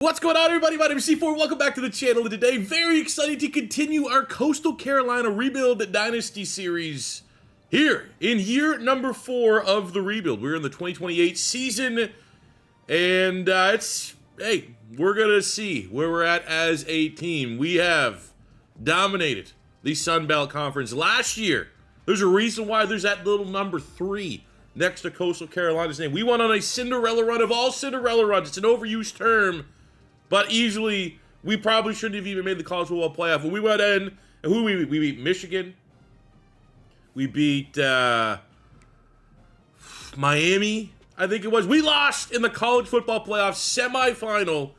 What's going on, everybody? My name is C4. Welcome back to the channel. And today, very excited to continue our Coastal Carolina Rebuild Dynasty series here in year number 4 of the rebuild. We're in the 2028 season, and we're going to see where we're at as a team. We have dominated the Sun Belt Conference last year. There's a reason why there's that little number 3 next to Coastal Carolina's name. We went on a Cinderella run of all Cinderella runs. It's an overused term. But easily, we probably shouldn't have even made the college football playoff. When we went in, and who we beat Michigan. We beat Miami, I think it was. We lost in the college football playoff semifinal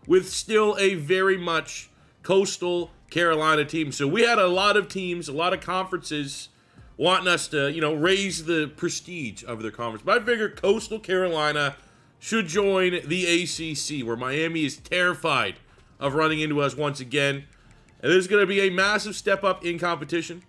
with still a very much Coastal Carolina team. So we had a lot of teams, a lot of conferences wanting us to, raise the prestige of their conference. But I figured Coastal Carolina should join the ACC, where Miami is terrified of running into us once again. And there's going to be a massive step up in competition.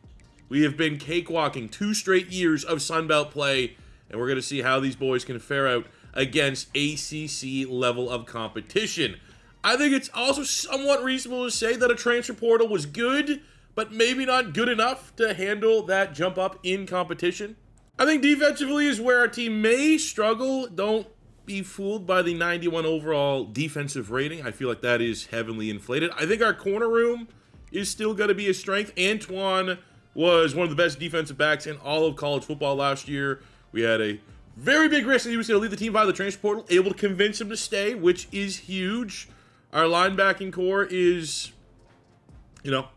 We have been cakewalking 2 straight years of Sun Belt play, and we're going to see how these boys can fare out against ACC level of competition. I think it's also somewhat reasonable to say that a transfer portal was good, but maybe not good enough to handle that jump up in competition. I think defensively is where our team may struggle. Don't be fooled by the 91 overall defensive rating. I feel like that is heavily inflated. I think our corner room is still going to be a strength. Antoine was one of the best defensive backs in all of college football last year. We had a very big risk that he was going to leave the team via the transfer portal, able to convince him to stay, which is huge. Our linebacking core is,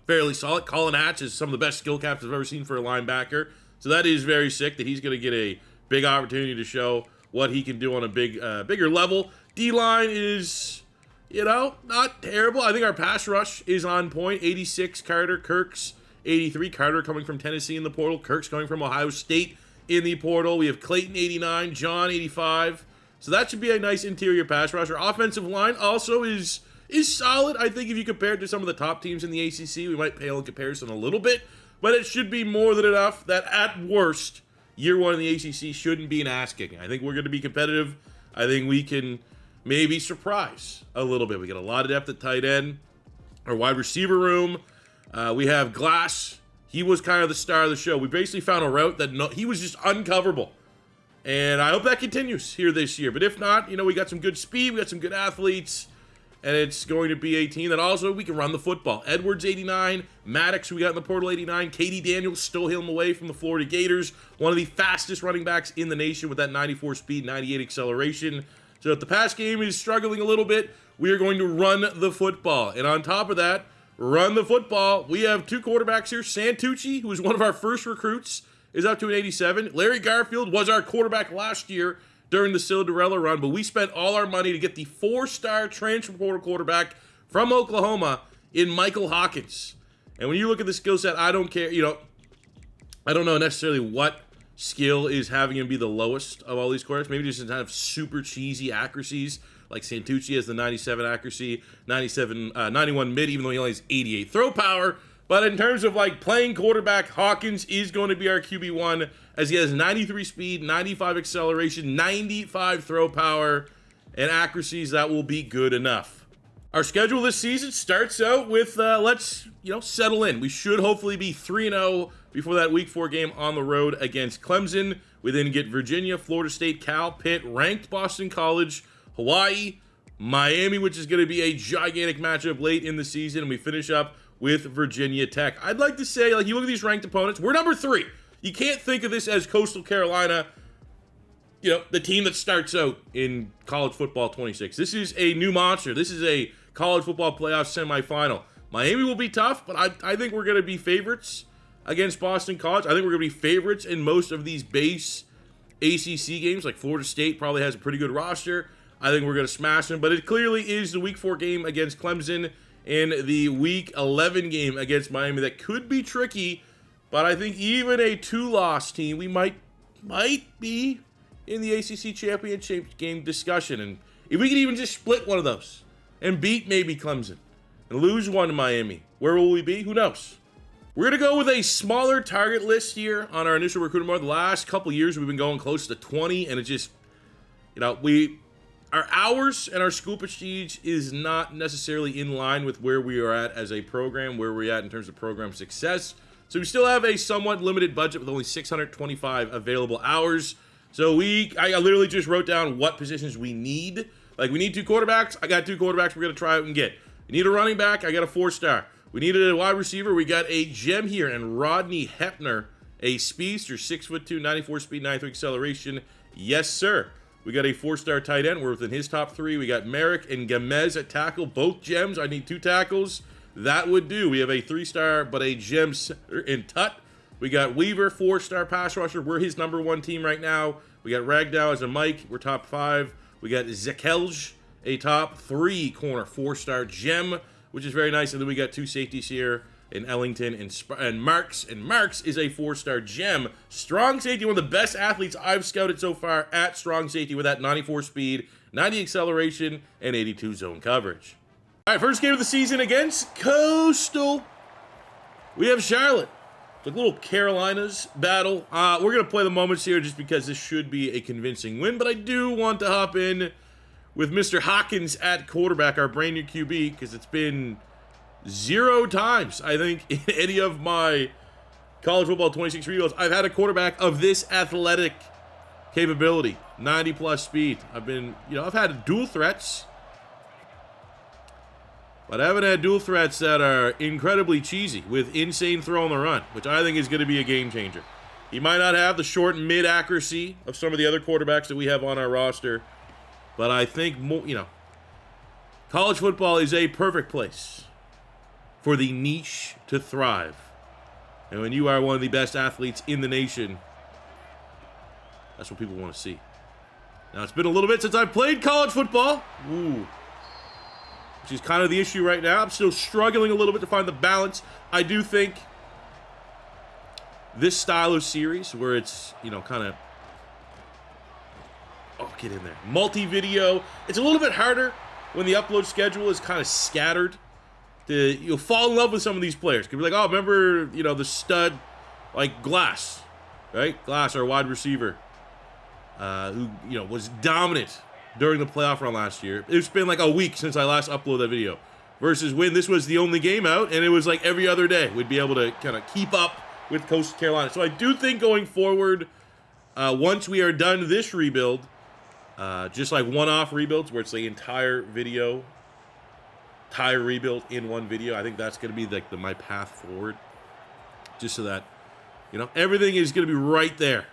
fairly solid. Colin Hatch is some of the best skill caps I've ever seen for a linebacker. So that is very sick that he's going to get a big opportunity to show what he can do on a bigger level. D-line is, not terrible. I think our pass rush is on point. 86, Carter. Kirk's 83. Carter coming from Tennessee in the portal. Kirk's coming from Ohio State in the portal. We have Clayton, 89. John, 85. So that should be a nice interior pass rush. Our offensive line also is solid. I think if you compare it to some of the top teams in the ACC, we might pale in comparison a little bit. But it should be more than enough that at worst, year 1 in the ACC shouldn't be an ass kicking. I think we're going to be competitive. I think we can maybe surprise a little bit. We got a lot of depth at tight end. Our wide receiver room, we have Glass. He was kind of the star of the show. We basically found a route that he was just uncoverable. And I hope that continues here this year. But if not, we got some good speed. We got some good athletes. And it's going to be a team that also we can run the football. Edwards, 89. Maddox, who we got in the portal, 89. Katie Daniels, still hailing away from the Florida Gators. One of the fastest running backs in the nation with that 94 speed, 98 acceleration. So if the pass game is struggling a little bit, we are going to run the football. And on top of that, run the football, we have 2 quarterbacks here. Santucci, who was one of our first recruits, is up to an 87. Larry Garfield was our quarterback last year during the Cinderella run, but we spent all our money to get the 4-star transfer portal quarterback from Oklahoma in Michael Hawkins. And when you look at the skill set, I don't care, I don't know necessarily what skill is having him be the lowest of all these quarterbacks. Maybe just kind of super cheesy accuracies, like Santucci has the 97 accuracy, 91 mid, even though he only has 88 throw power. But in terms of playing quarterback, Hawkins is going to be our QB1 as he has 93 speed, 95 acceleration, 95 throw power, and accuracies that will be good enough. Our schedule this season starts out with, let's, settle in. We should hopefully be 3-0 before that Week 4 game on the road against Clemson. We then get Virginia, Florida State, Cal, Pitt, ranked Boston College, Hawaii, Miami, which is going to be a gigantic matchup late in the season, and we finish up with Virginia Tech. I'd like to say, you look at these ranked opponents, we're number 3. You can't think of this as Coastal Carolina, the team that starts out in college football 26. This is a new monster. This is a college football playoff semifinal. Miami will be tough, but I think we're going to be favorites against Boston College. I think we're going to be favorites in most of these base ACC games, like Florida State probably has a pretty good roster. I think we're going to smash them, but it clearly is the Week 4 game against Clemson and the Week 11 game against Miami that could be tricky. But I think even a 2-loss team, we might be in the ACC championship game discussion. And if we can even just split one of those and beat maybe Clemson and lose one to Miami, where will we be? Who knows? We're going to go with a smaller target list here on our initial recruiting board. The last couple years, we've been going close to 20, and it just, Our hours and our school prestige is not necessarily in line with where we are at as a program, where we're at in terms of program success. So we still have a somewhat limited budget with only 625 available hours. So I literally just wrote down what positions we need. Like, we need 2 quarterbacks. I got 2 quarterbacks we're going to try out and get. We need a running back. I got a 4-star. We needed a wide receiver. We got a gem here, and Rodney Hepner, a speedster, 6'2", 94 speed, 93 acceleration. Yes, sir. We got a 4-star tight end. We're within his top 3. We got Merrick and Gamez at tackle, both gems. I need 2 tackles. That would do. We have a 3-star, but a gem in Tut. We got Weaver, 4-star pass rusher. We're his number 1 team right now. We got Ragdow as a Mike. We're top 5. We got Zekelj, a top 3 corner, 4-star gem, which is very nice. And then we got 2 safeties here in Ellington and Marks. And Marks is a 4-star gem. Strong safety, one of the best athletes I've scouted so far at strong safety with that 94 speed, 90 acceleration, and 82 zone coverage. All right, first game of the season against Coastal. We have Charlotte. It's like little Carolinas battle. We're going to play the moments here just because this should be a convincing win, but I do want to hop in with Mr. Hawkins at quarterback, our brand new QB, because it's been 0 times, I think, in any of my college football 26 rebuilds, I've had a quarterback of this athletic capability, 90-plus speed. I've had dual threats, but I haven't had dual threats that are incredibly cheesy with insane throw on the run, which I think is going to be a game changer. He might not have the short and mid accuracy of some of the other quarterbacks that we have on our roster, but I think, college football is a perfect place for the niche to thrive. And when you are one of the best athletes in the nation, that's what people want to see. Now, it's been a little bit since I've played college football. Which is kind of the issue right now. I'm still struggling a little bit to find the balance. I do think this style of series where it's, kind of, get in there, multi-video, it's a little bit harder when the upload schedule is kind of scattered. You'll fall in love with some of these players. Could be like, remember, the stud, like Glass, right? Glass, our wide receiver, who, was dominant during the playoff run last year. It's been like a week since I last uploaded that video. Versus when this was the only game out, and it was like every other day. We'd be able to kind of keep up with Coastal Carolina. So I do think going forward, once we are done this rebuild, just like one-off rebuilds where it's the entire rebuild in one video, I think that's going to be like my path forward. Just so that, everything is going to be right there.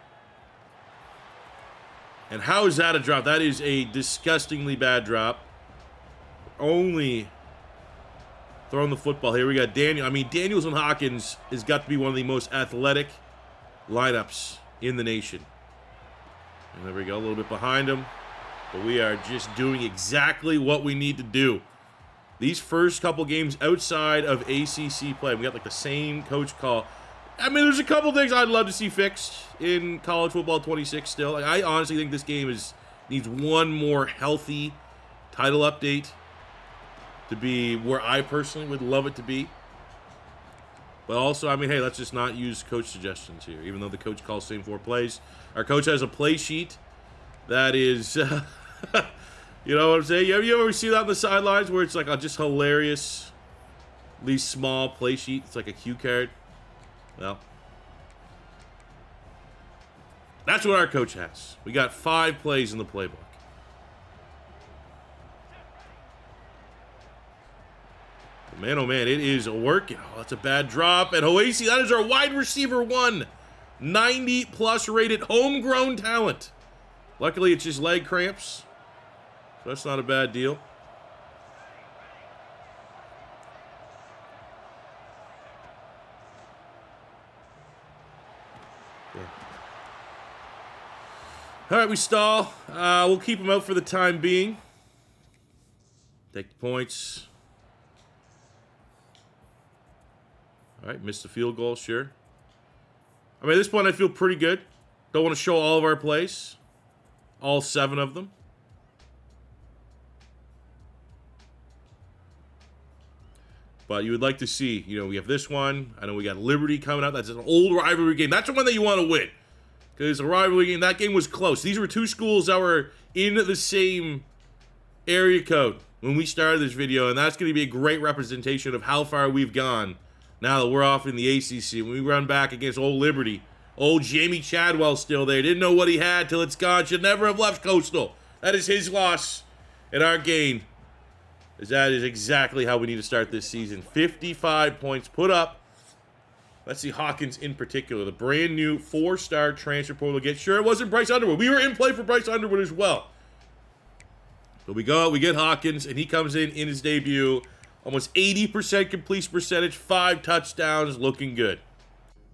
And how is that a drop? That is a disgustingly bad drop. Only throwing the football here. We got Daniel. Daniels and Hawkins has got to be one of the most athletic lineups in the nation. And there we go, a little bit behind him. But we are just doing exactly what we need to do. These first couple games outside of ACC play, we got like the same coach call. There's a couple things I'd love to see fixed in college football 26 still. I honestly think this game needs one more healthy title update to be where I personally would love it to be. But also, hey, let's just not use coach suggestions here, even though the coach calls same 4 plays. Our coach has a play sheet that is, you know what I'm saying? You ever see that on the sidelines where it's like just hilarious, these small play sheet? It's like a cue card. Well, that's what our coach has. We got 5 plays in the playbook. But man, oh man, it is working. Oh, that's a bad drop. And Hoasi, that is our wide receiver 1. 90-plus rated homegrown talent. Luckily, it's just leg cramps. So that's not a bad deal. All right, we stall. We'll keep him out for the time being. Take the points. All right, missed the field goal, sure. At this point, I feel pretty good. Don't want to show all of our plays. All 7 of them. But you would like to see, we have this one. I know we got Liberty coming up. That's an old rivalry game. That's the one that you want to win. Because the rivalry game, that game was close. These were 2 schools that were in the same area code when we started this video, and that's going to be a great representation of how far we've gone now that we're off in the ACC. When we run back against old Liberty, old Jamie Chadwell still there. Didn't know what he had till it's gone. Should never have left Coastal. That is his loss and our gain. That is exactly how we need to start this season. 55 points put up. Let's see Hawkins in particular. The brand new 4-star transfer portal get. Sure, it wasn't Bryce Underwood. We were in play for Bryce Underwood as well. So we go out, we get Hawkins, and he comes in his debut. Almost 80% completion percentage, 5 touchdowns, looking good.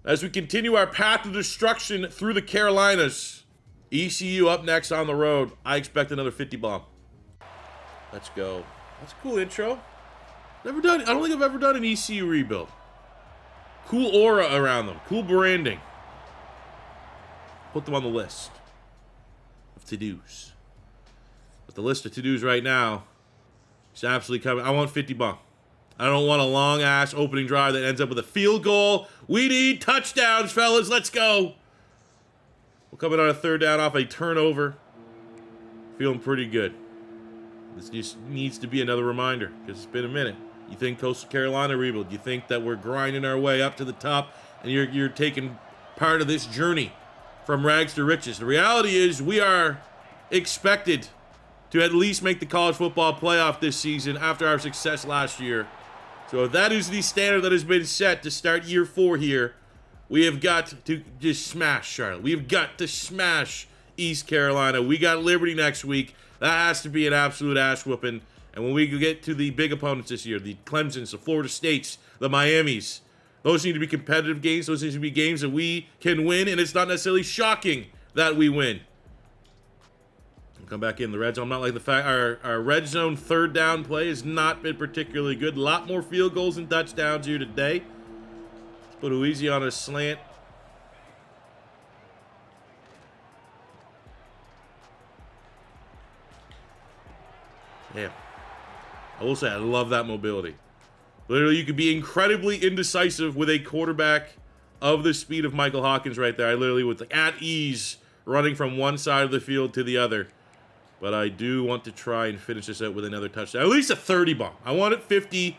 As we continue our path to destruction through the Carolinas, ECU up next on the road. I expect another 50 bomb. Let's go. That's a cool intro. Never done. I don't think I've ever done an ECU rebuild. Cool aura around them. Cool branding. Put them on the list of to-dos. But the list of to-dos right now is absolutely coming. I want 50 bomb. I don't want a long-ass opening drive that ends up with a field goal. We need touchdowns, fellas. Let's go. We're coming on a 3rd down off a turnover. Feeling pretty good. This just needs to be another reminder because it's been a minute. You think Coastal Carolina rebuild. You think that we're grinding our way up to the top and you're taking part of this journey from rags to riches. The reality is we are expected to at least make the college football playoff this season after our success last year. So if that is the standard that has been set to start year 4 here, we have got to just smash Charlotte. We have got to smash East Carolina. We got Liberty next week. That has to be an absolute ass whooping. And when we get to the big opponents this year, the Clemsons, the Florida States, the Miamis, those need to be competitive games. Those need to be games that we can win, and it's not necessarily shocking that we win. We'll come back in the red zone. I'm not like the fact our red zone 3rd down play has not been particularly good. A lot more field goals and touchdowns here today. Let's put Ueasy on a slant. Damn. I will say I love that mobility. Literally, you could be incredibly indecisive with a quarterback of the speed of Michael Hawkins right there. I literally was like at ease running from one side of the field to the other. But I do want to try and finish this out with another touchdown. At least a 30 bomb. I want it 50.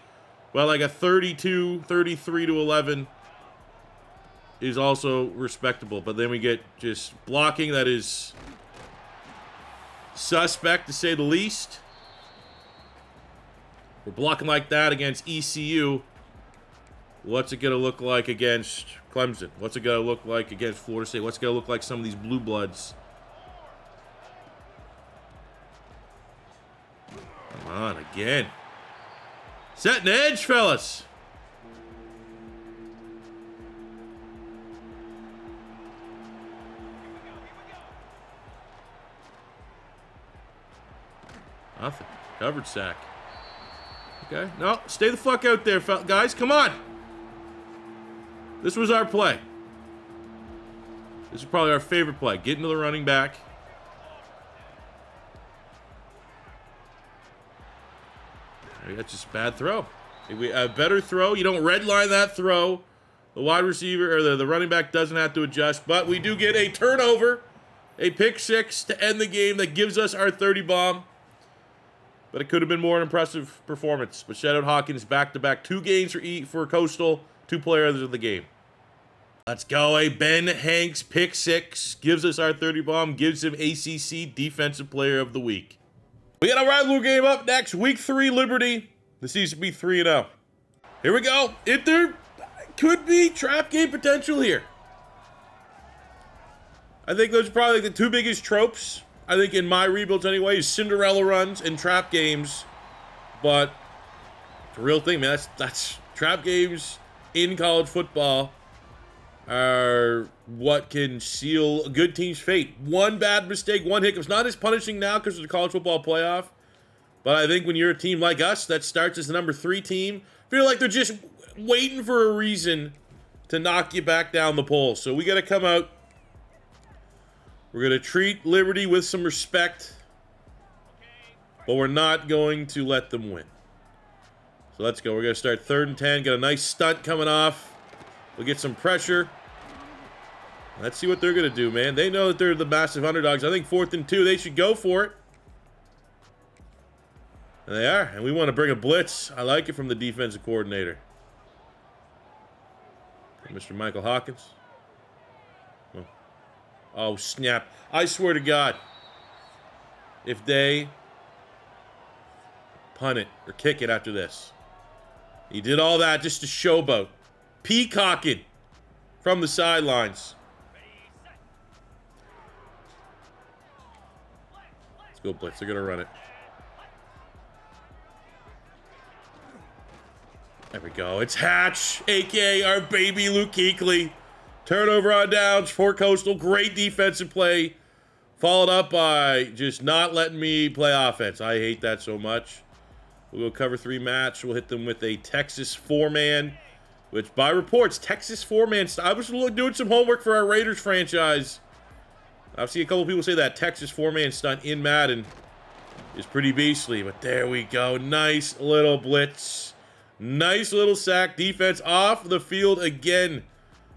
Well, like a 32, 33 to 11 is also respectable. But then we get just blocking that is suspect, to say the least. We're blocking like that against ECU. What's it going to look like against Clemson? What's it going to look like against Florida State? What's it going to look like some of these blue bloods? Come on, again. Set an edge, fellas. Nothing. Covered sack. Okay. No, stay the fuck out there, guys. Come on. This was our play. This is probably our favorite play. Get into the running back. That's just a bad throw. A better throw. You don't redline that throw. The wide receiver or the running back doesn't have to adjust. But we do get a turnover. A pick 6 to end the game that gives us our 30 bomb. But it could have been more an impressive performance. But shout out Hawkins, back-to-back 2 games for Coastal, 2 players of the game. Let's go. A Ben Hanks pick 6 gives us our 30 bomb, gives him ACC Defensive Player of the Week. We got a rivalry game up next. Week 3, Liberty. The season be 3-0. Here we go. If there could be trap game potential here. I think those are probably the 2 biggest tropes. I think in my rebuilds anyway, is Cinderella runs and trap games. But it's a real thing, man. That's trap games in college football are what can seal a good team's fate. One bad mistake, one hiccup. It's not as punishing now because of the college football playoff. But I think when you're a team like us that starts as the number 3 team, feel like they're just waiting for a reason to knock you back down the pole. So we got to come out. We're going to treat Liberty with some respect, but we're not going to let them win. So let's go. We're going to start 3rd and 10. Got a nice stunt coming off. We'll get some pressure. Let's see what they're going to do, man. They know that they're the massive underdogs. I think 4th and 2, they should go for it. And they are. And we want to bring a blitz. I like it from the defensive coordinator. Mr. Michael Hawkins. Oh, snap. I swear to God. If they punt it or kick it after this. He did all that just to showboat. Peacocking from the sidelines. Let's go blitz. They're going to run it. There we go. It's Hatch, a.k.a. our baby Luke Kuechly. Turnover on downs for Coastal. Great defensive play. Followed up by just not letting me play offense. I hate that so much. We'll go cover 3 match. We'll hit them with a Texas 4-man, which by reports, Texas 4-man. I was doing some homework for our Raiders franchise. I've seen a couple people say that Texas 4-man stunt in Madden is pretty beastly, but there we go. Nice little blitz. Nice little sack. Defense off the field again.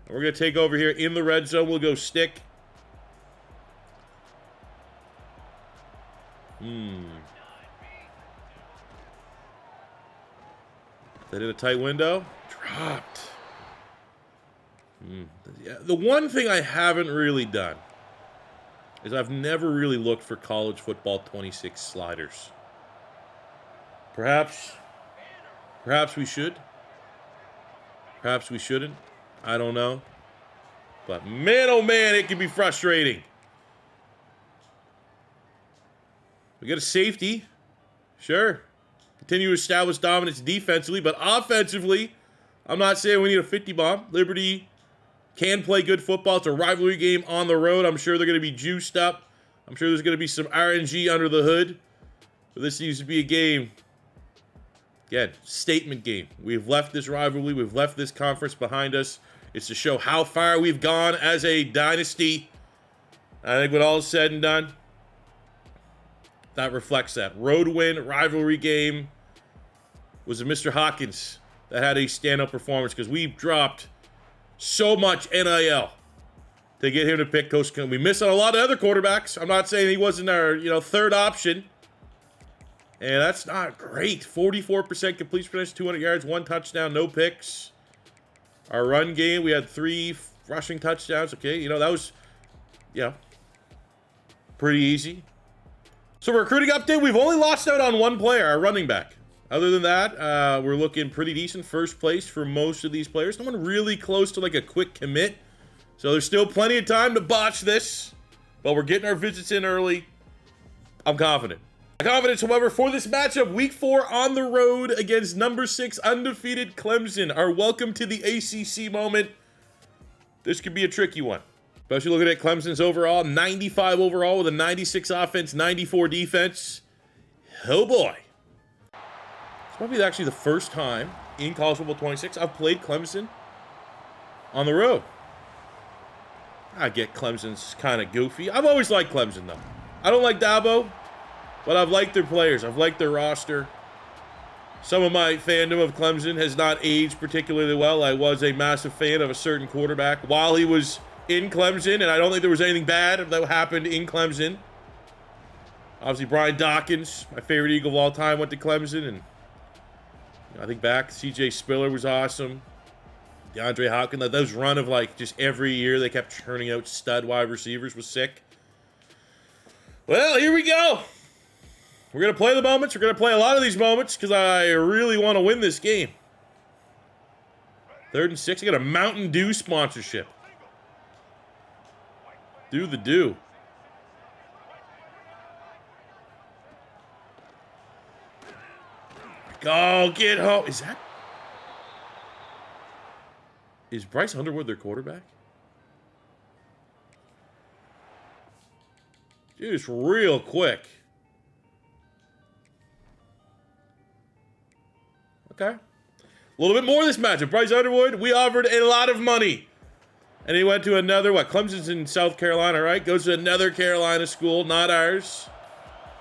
We're going to take over here in the red zone. We'll go stick. That in a tight window. Dropped. Yeah, the one thing I haven't really done is I've never really looked for college football 26 sliders. Perhaps we should. Perhaps we shouldn't. I don't know. But man, oh man, it can be frustrating. We got a safety. Sure. Continue to establish dominance defensively, but offensively, I'm not saying we need a 50 bomb. Liberty can play good football. It's a rivalry game on the road. I'm sure they're going to be juiced up. I'm sure there's going to be some RNG under the hood. But this needs to be a game. Again, statement game. We've left this rivalry. We've left this conference behind us. It's to show how far we've gone as a dynasty. I think when all is said and done, that reflects that. Road win, rivalry game. Was it Mr. Hawkins that had a stand-up performance? Because we've dropped so much NIL to get him to pick Coast. We missed on a lot of other quarterbacks. I'm not saying he wasn't our, third option. And that's not great. 44% completion percentage, 200 yards, 1 touchdown, no picks. Our run game, we had 3 rushing touchdowns. Okay, that was, pretty easy. So recruiting update, we've only lost out on 1 player, our running back. Other than that, we're looking pretty decent. First place for most of these players. No one really close to like a quick commit. So there's still plenty of time to botch this. But we're getting our visits in early. I'm confident. Confidence, however, for this matchup, week 4 on the road against number 6 undefeated Clemson. Our welcome to the ACC moment. This could be a tricky one. Especially looking at Clemson's overall, 95 overall with a 96 offense, 94 defense. Oh boy. It's probably actually the first time in college football 26 I've played Clemson on the road. I get Clemson's kind of goofy. I've always liked Clemson though. I don't like Dabo. But I've liked their players. I've liked their roster. Some of my fandom of Clemson has not aged particularly well. I was a massive fan of a certain quarterback while he was in Clemson, and I don't think there was anything bad that happened in Clemson. Obviously, Brian Dawkins, my favorite Eagle of all time, went to Clemson, and I think back, C.J. Spiller was awesome. DeAndre Hopkins, those run of just every year they kept churning out stud wide receivers was sick. Well, here we go. We're going to play the moments. We're going to play a lot of these moments because I really want to win this game. 3rd and 6. I got a Mountain Dew sponsorship. Do the do. Go get home. Is Bryce Underwood their quarterback? Just real quick. Okay. A little bit more of this matchup. Bryce Underwood, we offered a lot of money. And he went to another, Clemson's in South Carolina, right? Goes to another Carolina school, not ours.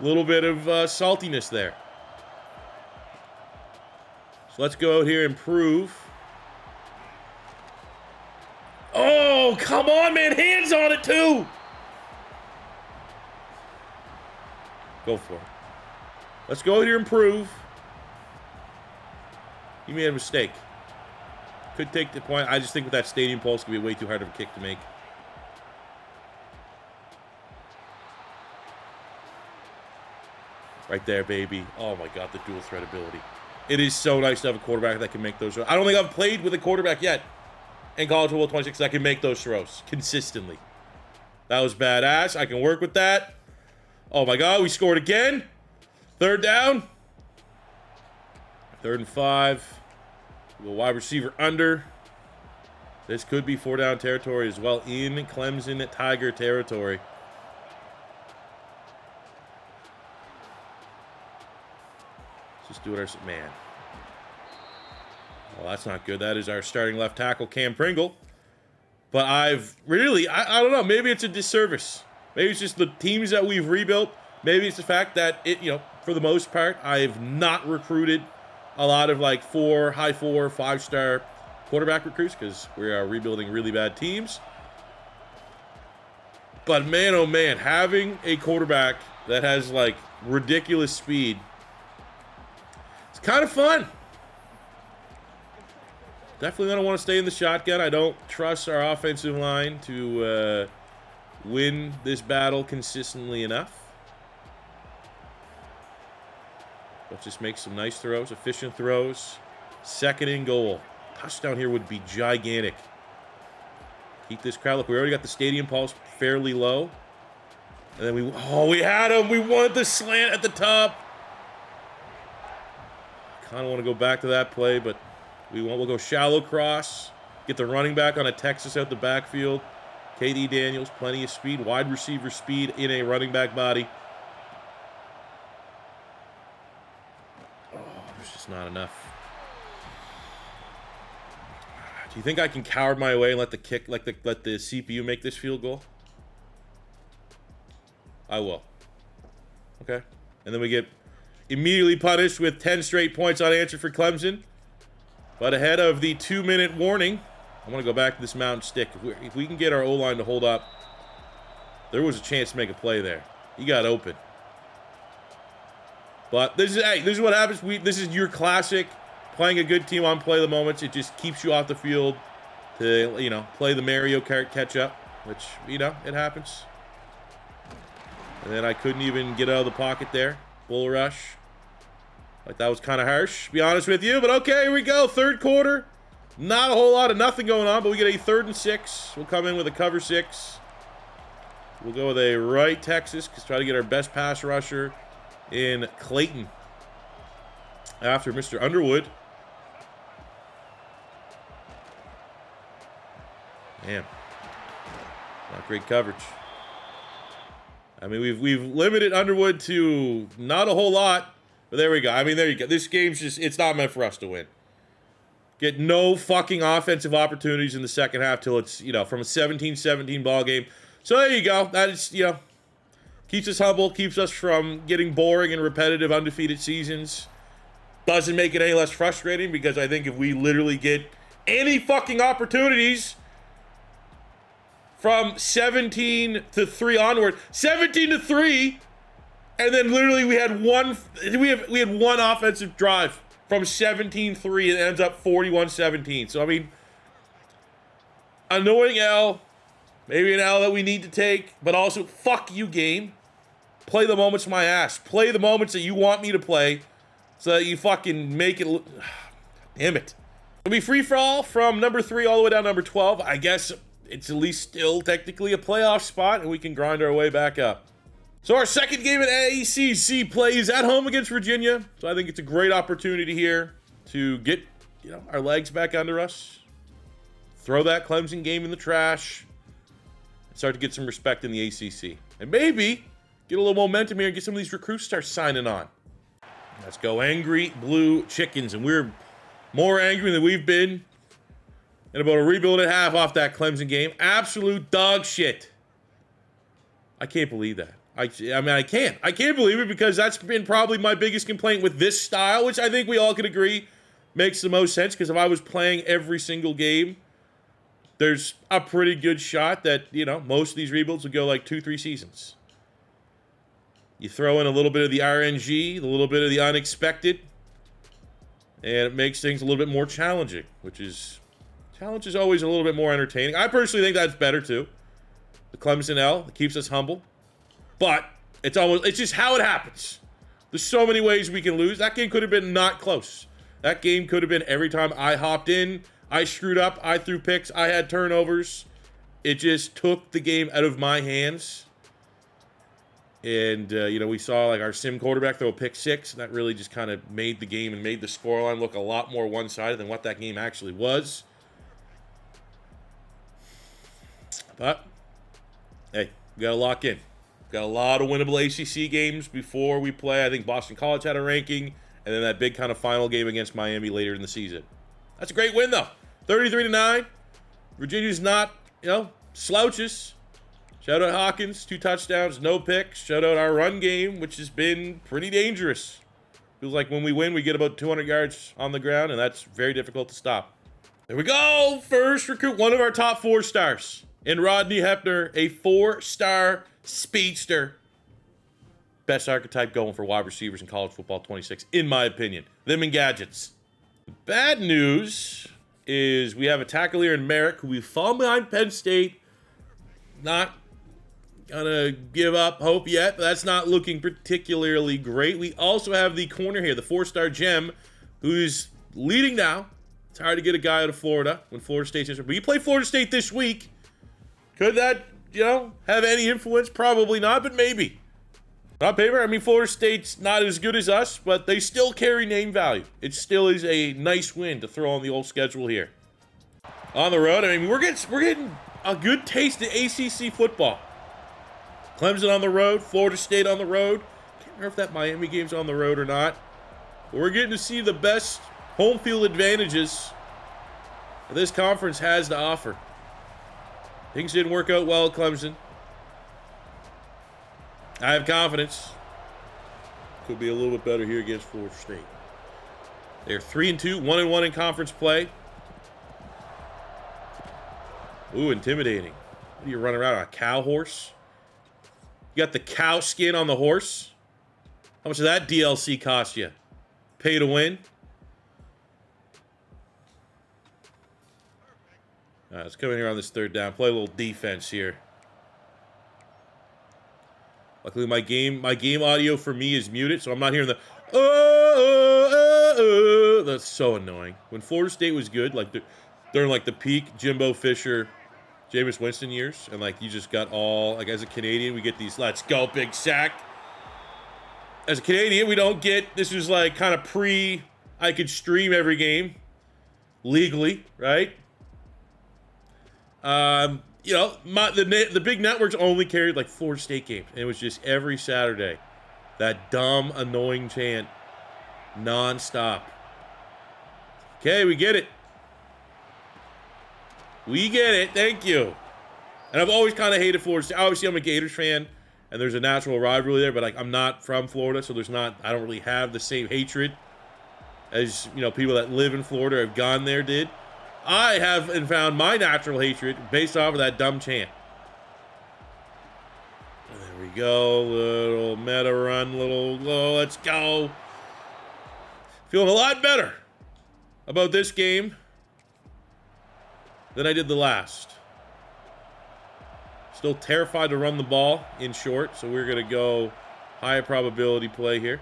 A little bit of saltiness there. So let's go out here and prove. Oh, come on, man. Hands on it, too. Go for it. Let's go here and improve. He made a mistake. Could take the point. I just think with that stadium pulse, it's going to be way too hard of a kick to make. Right there, baby. Oh, my God, the dual threat ability. It is so nice to have a quarterback that can make those throws. I don't think I've played with a quarterback yet in College Football 26 that can make those throws consistently. That was badass. I can work with that. Oh, my God, we scored again. Third down. 3rd and 5. The wide receiver under. This could be 4-down territory as well in Clemson Tiger territory. Let's just do it our man. Well, that's not good. That is our starting left tackle, Cam Pringle. But I've really, I don't know, maybe it's a disservice. Maybe it's just the teams that we've rebuilt. Maybe it's the fact that for the most part, I've not recruited a lot of like high 4, 5-star quarterback recruits because we are rebuilding really bad teams. But man, oh man, having a quarterback that has like ridiculous speed, it's kind of fun. Definitely don't want to stay in the shotgun. I don't trust our offensive line to win this battle consistently enough. Let's just make some nice throws, efficient throws. 2nd and goal. Touchdown here would be gigantic. Keep this crowd. Look, we already got the stadium pulse fairly low. And then we had him. We wanted the slant at the top. Kind of want to go back to that play, but we'll go shallow cross. Get the running back on a Texas out the backfield. KD Daniels, plenty of speed. Wide receiver speed in a running back body. There's just not enough. Do you think I can coward my way and let the CPU make this field goal? I will. Okay. And then we get immediately punished with 10 straight points unanswered for Clemson. But ahead of the 2-minute warning, I'm going to go back to this mountain stick. If we can get our O-line to hold up, there was a chance to make a play there. He got open. But this is what happens. This is your classic playing a good team on play the moments. It just keeps you off the field to, play the Mario Kart catch up, which, it happens. And then I couldn't even get out of the pocket there. Bull rush. Like, that was kind of harsh, to be honest with you. But okay, here we go. 3rd quarter. Not a whole lot of nothing going on, but we get a 3rd and 6. We'll come in with a cover 6. We'll go with a right Texas, because try to get our best pass rusher in Clayton after Mr. Underwood. Man, not great coverage. I mean, we've limited Underwood to not a whole lot, but there we go. I mean, there you go. This game's it's not meant for us to win. Get no fucking offensive opportunities in the second half till it's, from a 17-17 ball game. So there you go. That is, keeps us humble, keeps us from getting boring and repetitive undefeated seasons. Doesn't make it any less frustrating because I think if we literally get any fucking opportunities from 17-3 onward, 17-3, and then literally we had one offensive drive from 17-3 and it ends up 41-17. So I mean, annoying L, maybe an L that we need to take, but also fuck you, game. Play the moments my ass. Play the moments that you want me to play so that you fucking make it. Damn it. It'll be free for all from number 3 all the way down to number 12. I guess it's at least still technically a playoff spot and we can grind our way back up. So our second game at ACC play is at home against Virginia. So I think it's a great opportunity here to get, our legs back under us. Throw that Clemson game in the trash. And start to get some respect in the ACC. And maybe get a little momentum here and get some of these recruits start signing on. Let's go angry blue chickens. And we're more angry than we've been in about a rebuild and a half off that Clemson game. Absolute dog shit. I can't believe that. I can't believe it because that's been probably my biggest complaint with this style, which I think we all can agree makes the most sense because if I was playing every single game, there's a pretty good shot that, most of these rebuilds would go like 2-3 seasons. You throw in a little bit of the RNG, a little bit of the unexpected, and it makes things a little bit more challenging, challenge is always a little bit more entertaining. I personally think that's better too. The Clemson L, it keeps us humble, but it's just how it happens. There's so many ways we can lose. That game could have been not close. That game could have been every time I hopped in, I screwed up, I threw picks, I had turnovers. It just took the game out of my hands. And, we saw like our sim quarterback throw a pick 6, and that really just kind of made the game and made the scoreline look a lot more one-sided than what that game actually was. But, hey, we got to lock in. Got a lot of winnable ACC games before we play. I think Boston College had a ranking, and then that big kind of final game against Miami later in the season. That's a great win, though. 33-9. Virginia's not, slouches. Shout out Hawkins, 2 touchdowns, no picks. Shout out our run game, which has been pretty dangerous. Feels like when we win, we get about 200 yards on the ground, and that's very difficult to stop. There we go. First recruit, one of our top 4 stars. In Rodney Hepner, a 4-star speedster. Best archetype going for wide receivers in college football 26, in my opinion. Them and gadgets. Bad news is we have a tackle here in Merrick who we fall behind Penn State. Not gonna give up hope yet, but that's not looking particularly great. We also have the corner here, the 4-star gem, who's leading now. It's hard to get a guy out of Florida when Florida State's in. But you play Florida State this week. Could that, have any influence? Probably not, but maybe. On paper, Florida State's not as good as us, but they still carry name value. It still is a nice win to throw on the old schedule here. On the road, we're getting a good taste of ACC football. Clemson on the road, Florida State on the road. Can't remember if that Miami game's on the road or not. But we're getting to see the best home field advantages that this conference has to offer. Things didn't work out well at Clemson. I have confidence. Could be a little bit better here against Florida State. They're 3-2, 1-1 in conference play. Ooh, intimidating. What do you run around on a cow horse? You got the cow skin on the horse? How much did that DLC cost you? Pay to win? All right, let's come in here on this 3rd down. Play a little defense here. Luckily, my game audio for me is muted, so I'm not hearing the That's so annoying. When Florida State was good, like during like the peak Jimbo Fisher, Jameis Winston years, and like you just got all, like as a Canadian, we get these let's go big sack. As a Canadian, we don't get, this is like kind of I could stream every game legally, right? The big networks only carried like Florida State games, and it was just every Saturday that dumb, annoying chant nonstop. Okay, we get it. We get it. Thank you. And I've always kind of hated Florida State. Obviously, I'm a Gators fan, and there's a natural rivalry there, but like I'm not from Florida, so I don't really have the same hatred as, people that live in Florida or have gone there did. I have found my natural hatred based off of that dumb chant. There we go. Little meta run, let's go. Feeling a lot better about this game than I did the last. Still terrified to run the ball in short, so we're going to go high probability play here.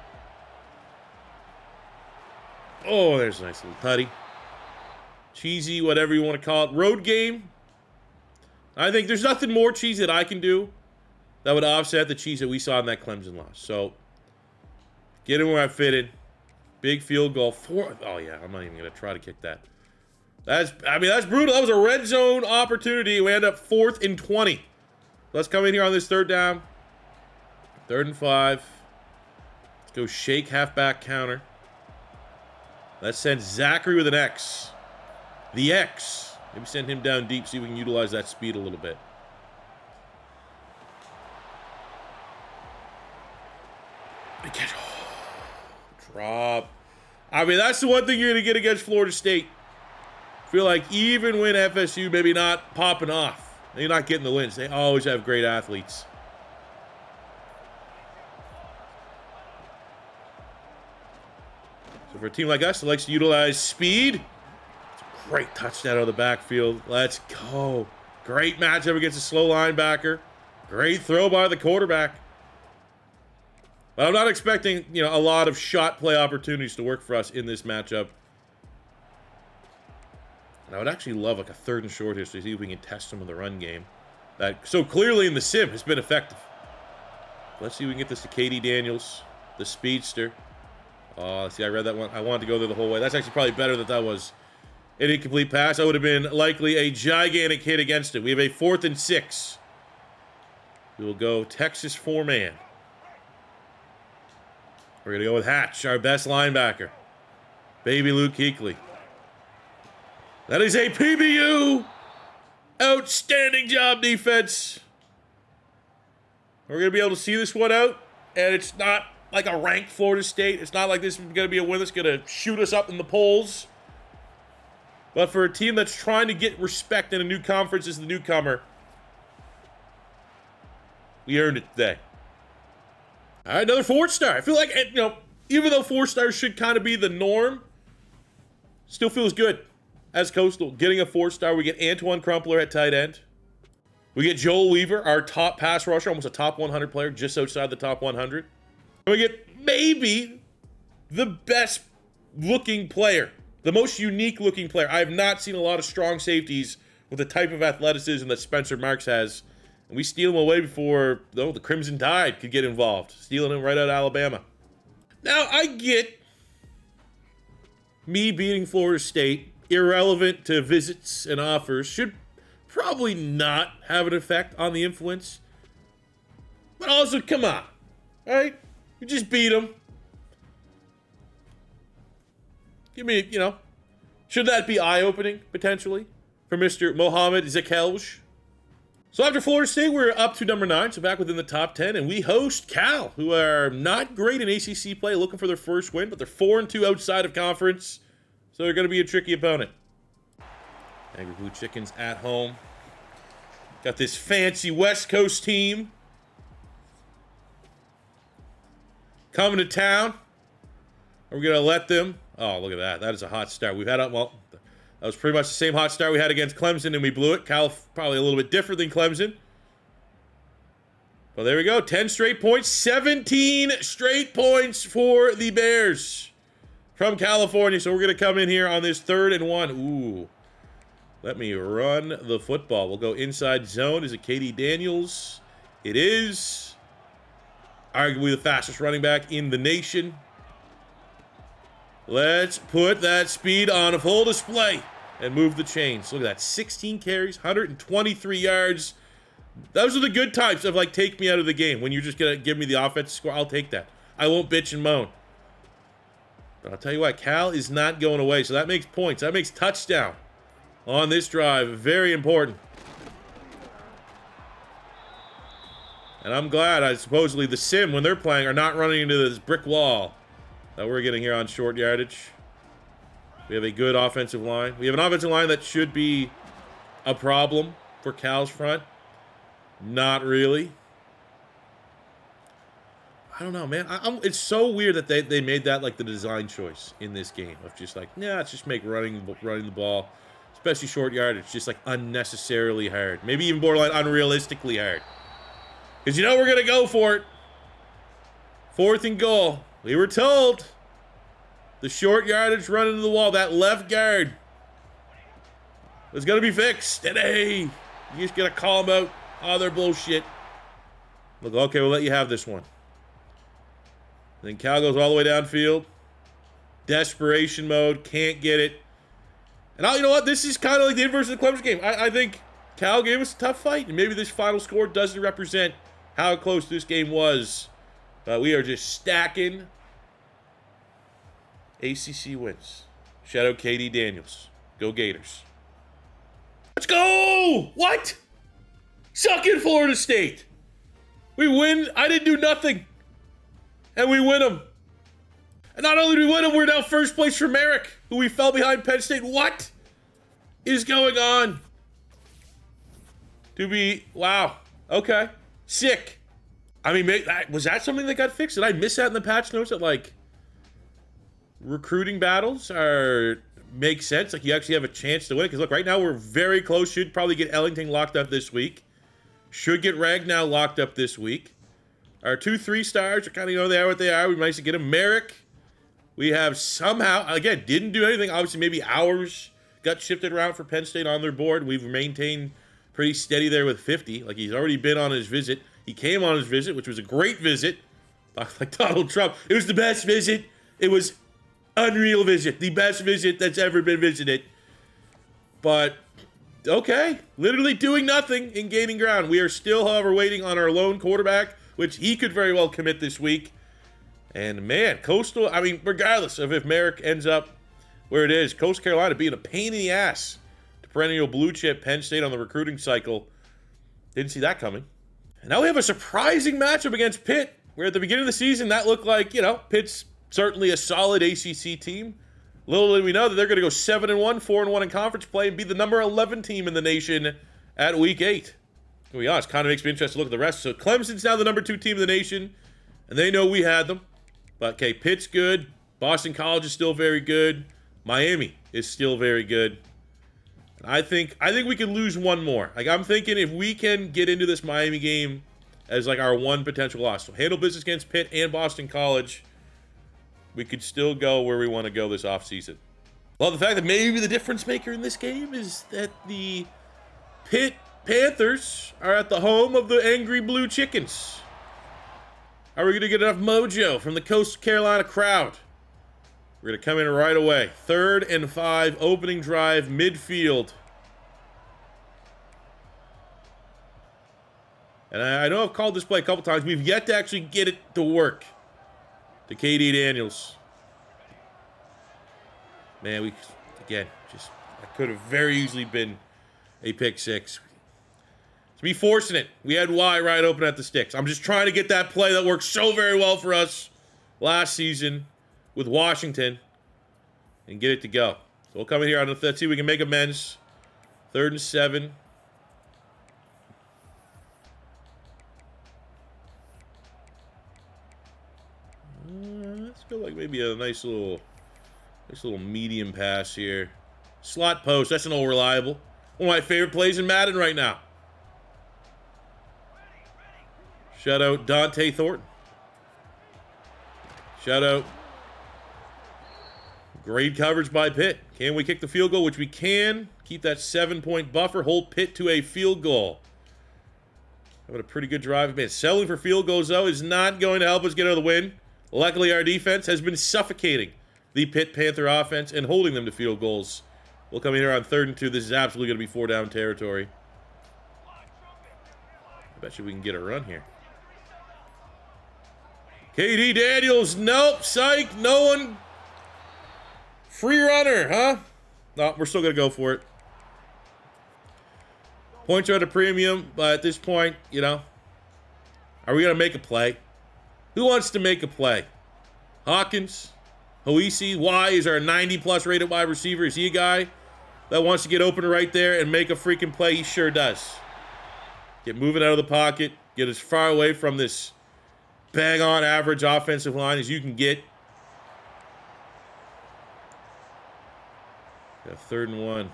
Oh, there's a nice little tutty. Cheesy, whatever you want to call it. Road game. I think there's nothing more cheesy that I can do that would offset the cheese that we saw in that Clemson loss. So, get in where I fit in. Big field goal. Oh, yeah, I'm not even going to try to kick that. That's brutal. That was a red zone opportunity. We end up 4th and 20. Let's come in here on this 3rd down. 3rd and 5. Let's go shake halfback counter. Let's send Zachary with an X. The X. Maybe send him down deep, see if we can utilize that speed a little bit. Drop. That's the one thing you're going to get against Florida State. I feel like even when FSU maybe not popping off, they're not getting the wins. They always have great athletes. So for a team like us that likes to utilize speed, it's a great touchdown out of the backfield. Let's go. Great matchup against a slow linebacker. Great throw by the quarterback. But I'm not expecting, a lot of shot play opportunities to work for us in this matchup. And I would actually love like a 3rd and short here to see if we can test some of the run game. That so clearly in the sim has been effective. Let's see if we can get this to Katie Daniels, the speedster. Oh, see, I read that one. I wanted to go there the whole way. That's actually probably better that was an incomplete pass. That would have been likely a gigantic hit against him. We have a 4th and 6. We will go Texas 4-man. We're going to go with Hatch, our best linebacker. Baby Luke Kuechly. That is a PBU. Outstanding job, defense. We're going to be able to see this one out, and it's not like a ranked Florida State. It's not like this is going to be a win that's going to shoot us up in the polls. But for a team that's trying to get respect in a new conference as the newcomer, we earned it today. All right, another 4-star. I feel like, even though 4 stars should kind of be the norm, still feels good as Coastal. Getting a 4-star, we get Antoine Crumpler at tight end. We get Joel Weaver, our top pass rusher, almost a top 100 player, just outside the top 100. And we get maybe the best looking player, the most unique looking player. I have not seen a lot of strong safeties with the type of athleticism that Spencer Marks has. And we steal him away before the Crimson Tide could get involved. Stealing him right out of Alabama. Now, I get me beating Florida State, irrelevant to visits and offers, should probably not have an effect on the influence. But also, come on. All right? We just beat them. Give me, should that be eye-opening, potentially, for Mr. Mohamed Zakelj? So after Florida State, we're up to number 9, so back within the top 10, and we host Cal, who are not great in ACC play, looking for their first win, but they're 4-2 outside of conference, so they're going to be a tricky opponent. Angry Blue Chickens at home. Got this fancy West Coast team coming to town. Are we going to let them? Oh, look at that. That is a hot start. We've had that was pretty much the same hot start we had against Clemson, and we blew it. Cal probably a little bit different than Clemson. Well, there we go. 10 straight points. 17 straight points for the Bears from California. So we're going to come in here on this 3rd and 1. Ooh. Let me run the football. We'll go inside zone. Is it Katie Daniels? It is. Arguably the fastest running back in the nation. Let's put that speed on a full display and move the chains. Look at that. 16 carries, 123 yards. Those are the good types of, take me out of the game. When you're just going to give me the offensive score, I'll take that. I won't bitch and moan. But I'll tell you what, Cal is not going away, so that makes points. That makes touchdown on this drive. Very important. And I'm glad, supposedly, the sim, when they're playing, are not running into this brick wall that we're getting here on short yardage. We have a good offensive line. We have an offensive line that should be a problem for Cal's front. Not really. I don't know, man. It's so weird that they made that the design choice in this game of just let's just make running the ball, especially short yardage, just unnecessarily hard. Maybe even borderline unrealistically hard. Because we're going to go for it. 4th and goal. We were told the short yardage run into the wall, that left guard was going to be fixed today. You just got to call them out. Oh, they're bullshit. Look, okay, we'll let you have this one. Then Cal goes all the way downfield. Desperation mode, can't get it. And you know what? This is kind of like the inverse of the Clemson game. I think Cal gave us a tough fight, and maybe this final score doesn't represent how close this game was. But we are just stacking ACC wins. Shout out Katie Daniels. Go Gators. Let's go! What? Suck in Florida State. We win. I didn't do nothing. And we win them. And not only do we win them, we're now first place for Merrick, who we fell behind Penn State. What is going on? Wow. Okay. Sick. I mean, was that something that got fixed? Did I miss that in the patch notes? That recruiting battles make sense. Like, you actually have a chance to win. Because, look, right now we're very close. Should probably get Ellington locked up this week. Should get Ragnow locked up this week. Our 2 3-stars are kind of, they are what they are. We might get them. Merrick, we have somehow, again, didn't do anything. Obviously, maybe hours got shifted around for Penn State on their board. We've maintained pretty steady there with 50. Like, he's already been on his visit. He came on his visit, which was a great visit. Like Donald Trump. It was the best visit. It was unreal visit. The best visit that's ever been visited. But, okay. Literally doing nothing and gaining ground. We are still, however, waiting on our lone quarterback, which he could very well commit this week. And, man, Coastal, I mean, regardless of if Merrick ends up where it is, Coastal Carolina being a pain in the ass to perennial blue chip Penn State on the recruiting cycle. Didn't see that coming. And now we have a surprising matchup against Pitt, where at the beginning of the season, that looked like, Pitt's certainly a solid ACC team. Little did we know that they're going to go 7-1, 4-1 in conference play, and be the number 11 team in the nation at Week 8. To be honest, kind of makes me interested to look at the rest. So Clemson's now the number 2 team in the nation, and they know we had them. But, okay, Pitt's good. Boston College is still very good. Miami is still very good. I think we can lose one more. Like, I'm thinking if we can get into this Miami game as like our one potential loss, so handle business against Pitt and Boston College, we could still go where we want to go this offseason. Well, the fact that maybe the difference maker in this game is that the Pitt Panthers are at the home of the Angry Blue Chickens. Are we going to get enough mojo from the Coastal Carolina crowd? We're going to come in right away. 3rd and 5, opening drive, midfield. And I know I've called this play a couple times. We've yet to actually get it to work. To KD Daniels. Man, that could have very easily been a pick 6. To be forcing it. We had Y right open at the sticks. I'm just trying to get that play that worked so very well for us last season with Washington and get it to go. So we'll come in here. Let's see if we can make amends. 3rd and 7. Let's go like maybe a nice little medium pass here. Slot post. That's an old reliable. One of my favorite plays in Madden right now. Shout out Dante Thornton. Shout out. Great coverage by Pitt. Can we kick the field goal? Which we can. Keep that 7-point buffer. Hold Pitt to a field goal. Having a pretty good drive. Man, settling for field goals, though, is not going to help us get out of the win. Luckily, our defense has been suffocating the Pitt Panther offense and holding them to field goals. We'll come in here on 3rd and 2. This is absolutely going to be 4-down territory. I bet you we can get a run here. KD Daniels, nope, psych, no one. Free runner, huh? No, we're still going to go for it. Points are at a premium, but at this point, are we going to make a play? Who wants to make a play? Hawkins? Hoisi? Y is our 90-plus rated wide receiver. Is he a guy that wants to get open right there and make a freaking play? He sure does. Get moving out of the pocket. Get as far away from this bang-on average offensive line as you can get. Got 3rd and 1.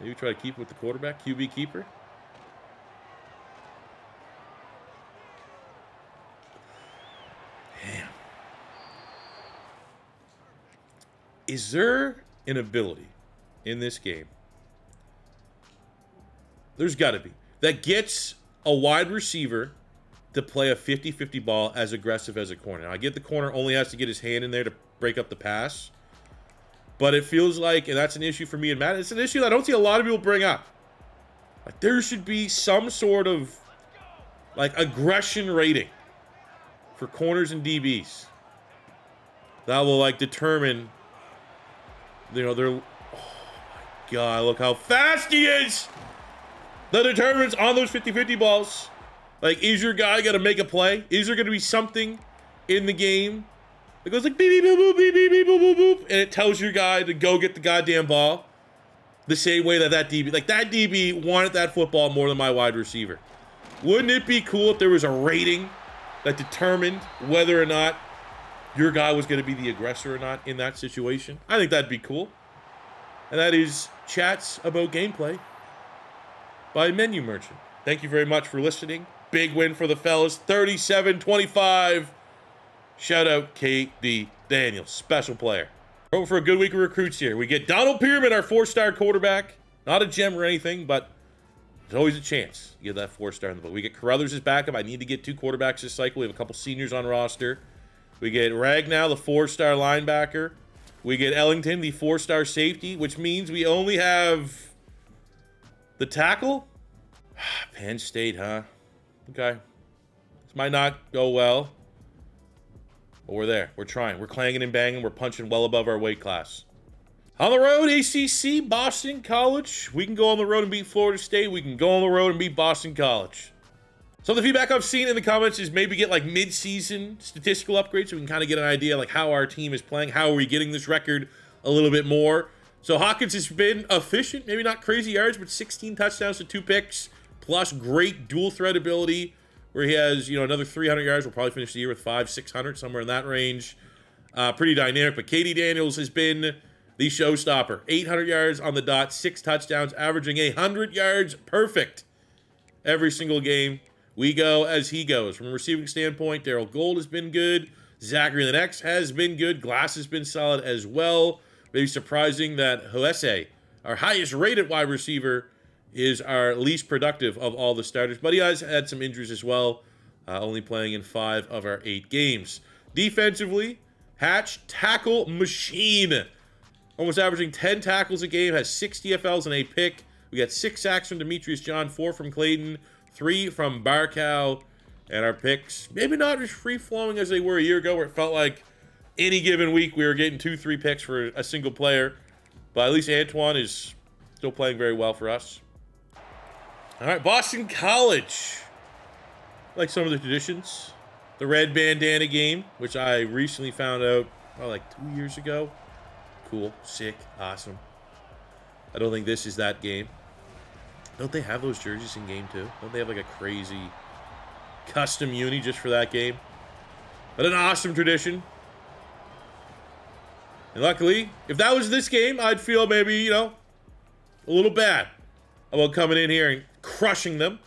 Maybe try to keep with the quarterback. QB keeper. Damn. Is there an ability in this game? There's got to be. That gets a wide receiver to play a 50-50 ball as aggressive as a corner. Now, I get the corner only has to get his hand in there to break up the pass. But it feels like, and that's an issue for me and Matt, it's an issue that I don't see a lot of people bring up. Like, there should be some sort of, like, aggression rating for corners and DBs that will, like, determine, their, oh, my God, look how fast he is! That determines on those 50-50 balls. Like, is your guy going to make a play? Is there going to be something in the game that goes like beep, beep, boop, boop, beep, beep, beep, boop, boop, boop, and it tells your guy to go get the goddamn ball the same way that DB, like that DB wanted that football more than my wide receiver. Wouldn't it be cool if there was a rating that determined whether or not your guy was going to be the aggressor or not in that situation. I think that'd be cool. And that is Chats About Gameplay by Menu Merchant. Thank you very much for listening. Big win for the fellas, 37-25. Shout out KD Daniels, special player. Hoping for a good week of recruits here. We get Donald Pierman, our 4-star quarterback. Not a gem or anything, but there's always a chance you get that 4-star in the book. We get Carruthers as backup. I need to get 2 quarterbacks this cycle. We have a couple seniors on roster. We get Ragnow, the 4-star linebacker. We get Ellington, the 4-star safety, which means we only have the tackle. Penn State, huh? Okay. This might not go well. But we're there. We're trying. We're clanging and banging. We're punching well above our weight class. On the road, ACC, Boston College. We can go on the road and beat Florida State. We can go on the road and beat Boston College. Some of the feedback I've seen in the comments is maybe get like mid-season statistical upgrades so we can kind of get an idea like how our team is playing. How are we getting this record a little bit more? So Hawkins has been efficient, maybe not crazy yards, but 16 touchdowns to 2 picks, plus great dual threat ability where he has, another 300 yards. We'll probably finish the year with 500-600, somewhere in that range. Pretty dynamic, but KD Daniels has been the showstopper. 800 yards on the dot, 6 touchdowns, averaging 100 yards perfect every single game. We go as he goes. From a receiving standpoint, Daryl Gold has been good. Zachary the Next has been good. Glass has been solid as well. Maybe surprising that Hoese, our highest rated wide receiver, is our least productive of all the starters. But he has had some injuries as well, only playing in 5 of our 8 games. Defensively, Hatch, tackle machine. Almost averaging 10 tackles a game, has 6 DFLs and a pick. We got 6 sacks from Demetrius John, 4 from Clayton, 3 from Barcow, and our picks, maybe not as free-flowing as they were a year ago, where it felt like any given week we were getting 2-3 picks for a single player. But at least Antoine is still playing very well for us. All right, Boston College. I like some of the traditions. The red bandana game, which I recently found out like 2 years ago. Cool, sick, awesome. I don't think this is that game. Don't they have those jerseys in game 2? Don't they have like a crazy custom uni just for that game? But an awesome tradition. And luckily, if that was this game, I'd feel maybe, a little bad about coming in here and crushing them.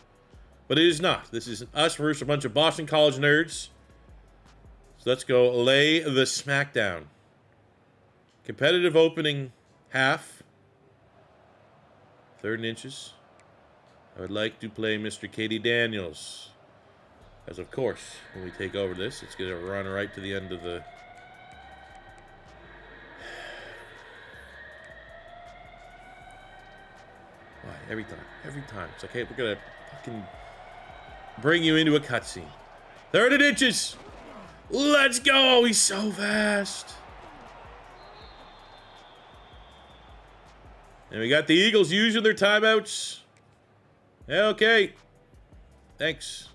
But it is not. This is us versus a bunch of Boston College nerds. So let's go lay the smackdown. Competitive opening half. 3rd and inches. I would like to play Mr. KD Daniels. As of course, when we take over this, it's going to run right to the end of the... Why? Every time. It's like, hey, we're going to fucking bring you into a cutscene. 3rd and inches. Let's go. He's so fast. And we got the Eagles using their timeouts. Okay. Thanks.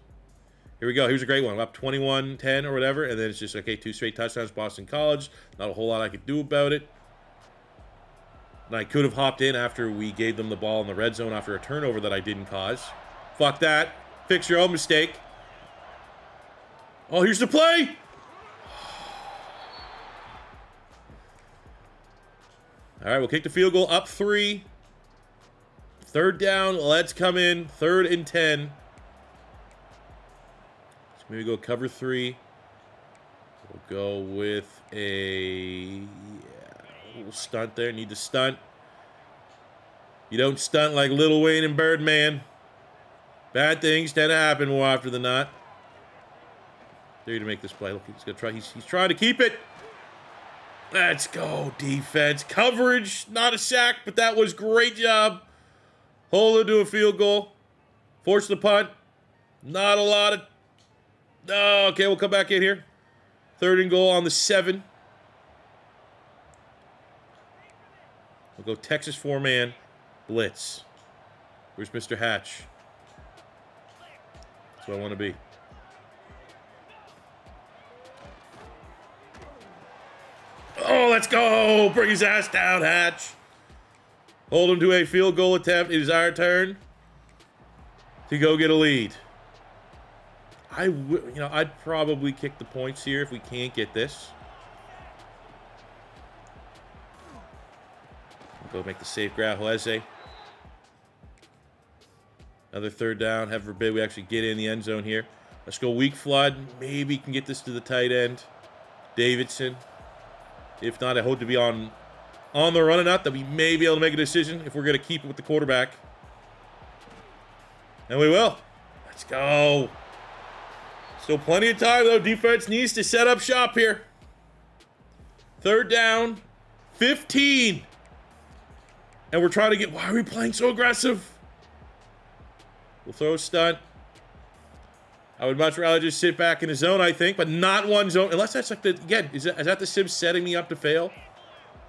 Here we go. Here's a great one. I'm up 21-10 or whatever. And then it's just, okay, 2 straight touchdowns, Boston College. Not a whole lot I could do about it. And I could have hopped in after we gave them the ball in the red zone after a turnover that I didn't cause. Fuck that. Fix your own mistake. Oh, here's the play. All right, we'll kick the field goal up 3. 3rd down, let's come in. 3rd and 10. So maybe go cover 3. We'll go with a little stunt there. Need to stunt. You don't stunt like Lil Wayne and Birdman. Bad things tend to happen more often than not. There to make this play. Look, he's gonna try. He's trying to keep it. Let's go, defense. Coverage, not a sack, but that was great job. Hold it to a field goal. Force the punt. Not a lot of... Oh, okay, we'll come back in here. 3rd and goal on the 7. We'll go Texas 4-man blitz. Where's Mr. Hatch? That's what I want to be. Oh, let's go. Bring his ass down, Hatch. Hold him to a field goal attempt. It is our turn to go get a lead. I'd probably kick the points here if we can't get this. Go make the safe grab, Hleze. Another third down. Heaven forbid we actually get in the end zone here. Let's go weak flood. Maybe can get this to the tight end. Davidson. If not, I hope to be on the run enough that we may be able to make a decision if we're going to keep it with the quarterback. And we will. Let's go. Still plenty of time, though. Defense needs to set up shop here. Third down. 15. And we're trying to get... Why are we playing so aggressive? We'll throw a stunt. I would much rather just sit back in the zone, I think, but not one zone. Unless that's like the... Again, is that the sim setting me up to fail?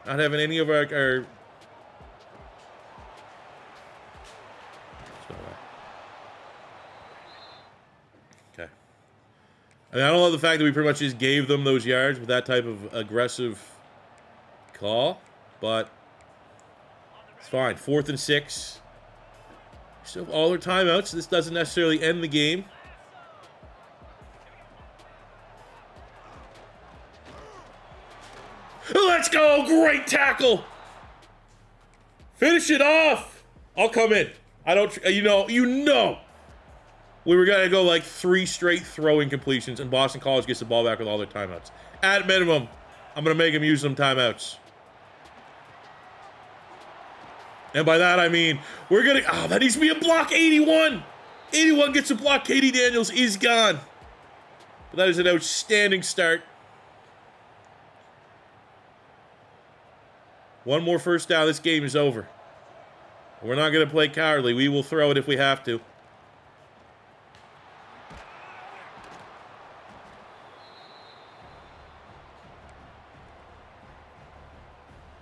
Not having any of our... Okay. I mean, I don't love the fact that we pretty much just gave them those yards with that type of aggressive call, but it's fine. 4th and 6. Still have all their timeouts, so this doesn't necessarily end the game. Let's go! Great tackle! Finish it off! I'll come in. I don't... You know. We were going to go like 3 straight throwing completions, and Boston College gets the ball back with all their timeouts. At minimum, I'm going to make them use them timeouts. And by that, I mean, we're going to... Oh, that needs to be a block. 81! 81 gets a block. Katie Daniels is gone. But that is an outstanding start. One more first down. This game is over. We're not going to play cowardly. We will throw it if we have to.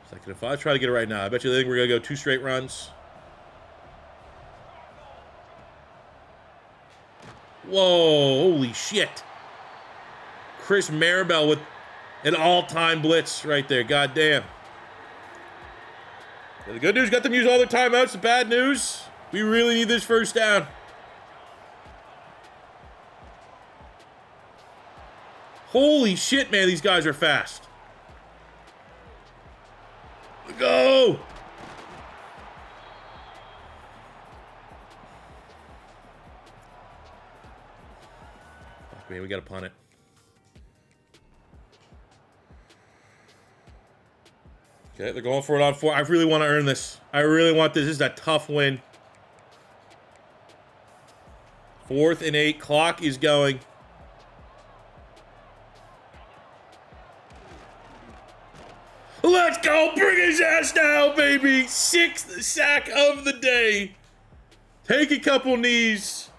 Second and 5. Try to get it right now. I bet you think we're going to go 2 straight runs. Whoa. Holy shit. Chris Maribel with an all-time blitz right there. God damn. The good news, got them use all their timeouts. The bad news, we really need this first down. Holy shit, man, these guys are fast. Go! Fuck, man, we gotta punt it. Okay, they're going for it on 4. I really want to earn this. I really want this. This is a tough win. 4th and 8. Clock is going. Let's go. Bring his ass down, baby. 6th sack of the day. Take a couple knees.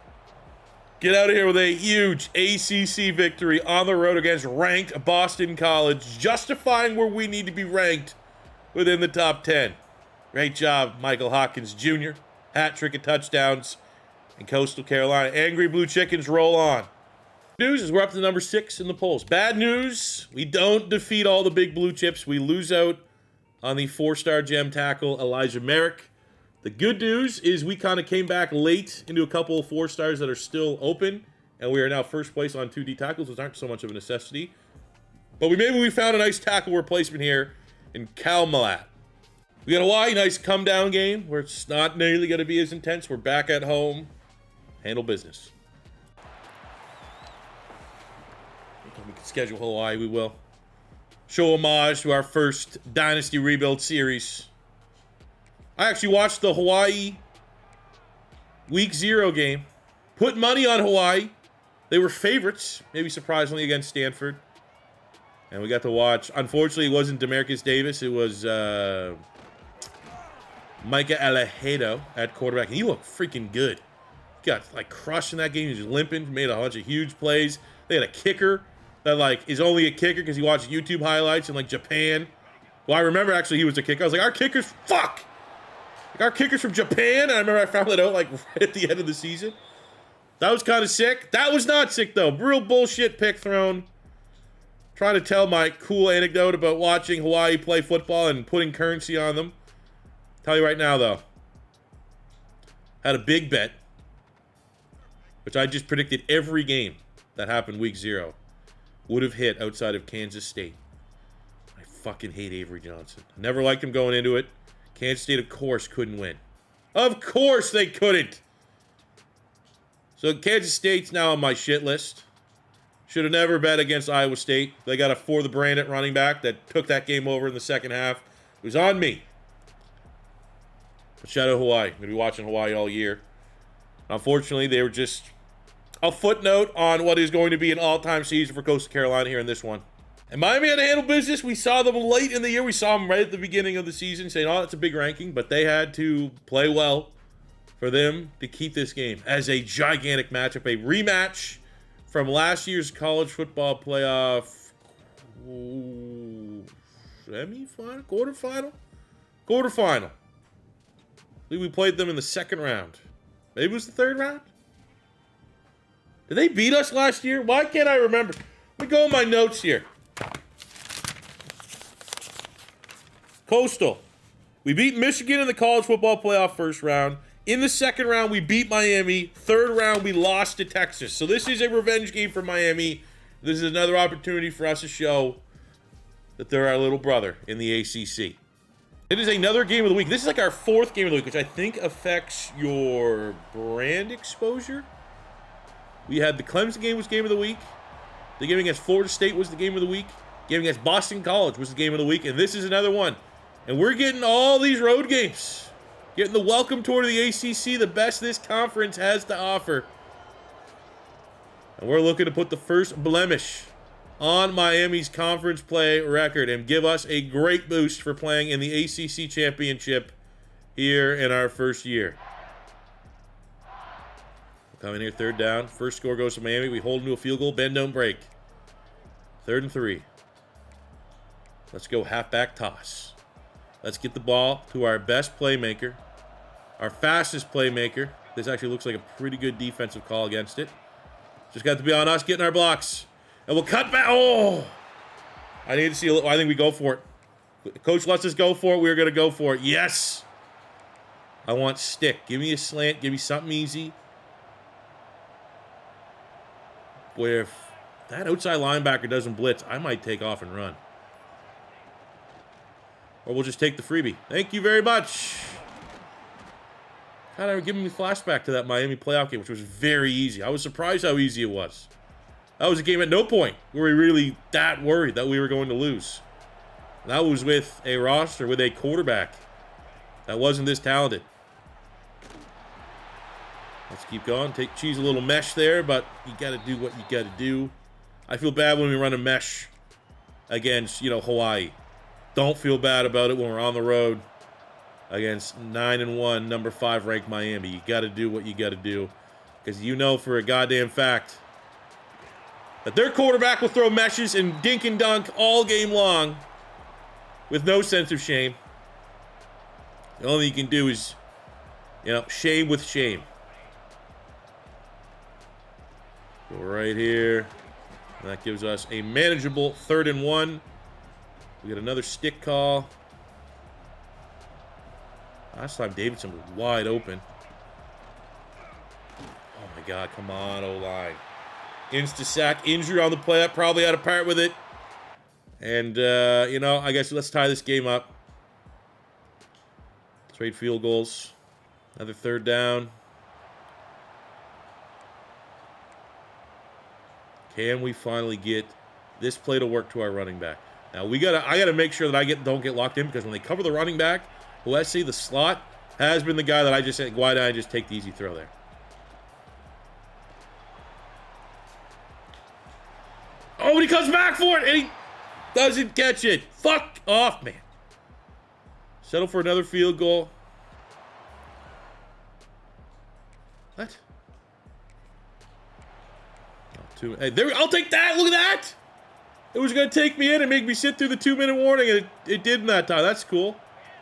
Get out of here with a huge ACC victory on the road against ranked Boston College, justifying where we need to be ranked within the top 10. Great job, Michael Hawkins Jr. Hat trick of touchdowns in Coastal Carolina. Angry Blue Chickens roll on. News is we're up to number 6 in the polls. Bad news, we don't defeat all the big blue chips. We lose out on the 4-star gem tackle, Elijah Merrick. The good news is we kind of came back late into a couple of 4-stars that are still open, and we are now first place on 2 D tackles, which aren't so much of a necessity. But maybe we found a nice tackle replacement here in Cal Malat. We got Hawaii, nice come-down game where it's not nearly going to be as intense. We're back at home. Handle business. If we can schedule Hawaii, we will. Show homage to our first Dynasty Rebuild series. I actually watched the Hawaii Week 0 game. Put money on Hawaii. They were favorites, maybe surprisingly, against Stanford. And we got to watch. Unfortunately, it wasn't Demarcus Davis. It was Micah Alejado at quarterback. And he looked freaking good. He got, like, crushed in that game. He was limping. Made a bunch of huge plays. They had a kicker that, like, is only a kicker because he watched YouTube highlights in, like, Japan. Well, I remember, actually, he was a kicker. I was like, our kicker's... Fuck! Like, our kicker's from Japan. And I remember I found that out, like, right at the end of the season. That was kind of sick. That was not sick, though. Real bullshit pick thrown. Trying to tell my cool anecdote about watching Hawaii play football and putting currency on them. Tell you right now, though. Had a big bet, which I just predicted every game that happened Week 0 would have hit outside of Kansas State. I fucking hate Avery Johnson. Never liked him going into it. Kansas State, of course, couldn't win. Of course they couldn't. So Kansas State's now on my shit list. Should have never bet against Iowa State. They got a for the brand at running back that took that game over in the second half. It was on me. But shout out Hawaii. I'm going to be watching Hawaii all year. Unfortunately, they were just a footnote on what is going to be an all-time season for Coastal Carolina here in this one. And Miami had to handle business. We saw them late in the year. We saw them right at the beginning of the season saying, oh, it's a big ranking. But they had to play well for them to keep this game as a gigantic matchup. A rematch from last year's college football playoff semi-final? Quarterfinal. I believe we played them in the second round. Maybe it was the third round? Did they beat us last year? Why can't I remember? Let me go in my notes here. Coastal. We beat Michigan in the college football playoff first round. In the second round, we beat Miami. Third round, we lost to Texas. So this is a revenge game for Miami. This is another opportunity for us to show that they're our little brother in the ACC. It is another game of the week. This is like our fourth game of the week, which I think affects your brand exposure. We had the Clemson game was game of the week. The game against Florida State was the game of the week. The game against Boston College was the game of the week. And this is another one. And we're getting all these road games. Getting the welcome tour to the ACC, the best this conference has to offer. And we're looking to put the first blemish on Miami's conference play record and give us a great boost for playing in the ACC championship here in our first year. Coming here, third down. First score goes to Miami. We hold into a field goal. Bend, don't break. 3rd and 3. Let's go halfback toss. Let's get the ball to our best playmaker. Our fastest playmaker. This actually looks like a pretty good defensive call against it. Just got to be on us getting our blocks. And we'll cut back. Oh! I need to see a little. I think we go for it. Coach lets us go for it. We're going to go for it. Yes! I want stick. Give me a slant. Give me something easy. Where if that outside linebacker doesn't blitz, I might take off and run. Or we'll just take the freebie. Thank you very much. Kind of giving me flashback to that Miami playoff game, which was very easy. I was surprised how easy it was. That was a game at no point were we really that worried that we were going to lose. That was with a roster, with a quarterback that wasn't this talented. Let's keep going. Choose a little mesh there, but you got to do what you got to do. I feel bad when we run a mesh against, Hawaii. Don't feel bad about it when we're on the road against 9-1, number 5 ranked Miami. You got to do what you got to do because you know for a goddamn fact that their quarterback will throw meshes and dink and dunk all game long with no sense of shame. The only thing you can do is, shame with shame. Go right here. And that gives us a manageable 3rd and 1. We get another stick call. Last time Davidson was wide open. Oh my God, come on, O-line. Insta-sack, injury on the play up, probably had a part with it. And, I guess let's tie this game up. Trade field goals. Another 3rd down. Can we finally get this play to work to our running back? Now I gotta make sure that I don't get locked in because when they cover the running back, let's see the slot has been the guy that I just said, why did I just take the easy throw there? Oh, but he comes back for it and he doesn't catch it. Fuck off, man. Settle for another field goal. What? Hey, there, I'll take that. Look at that. It was going to take me in and make me sit through the 2-minute warning, and it did in that time. That's cool.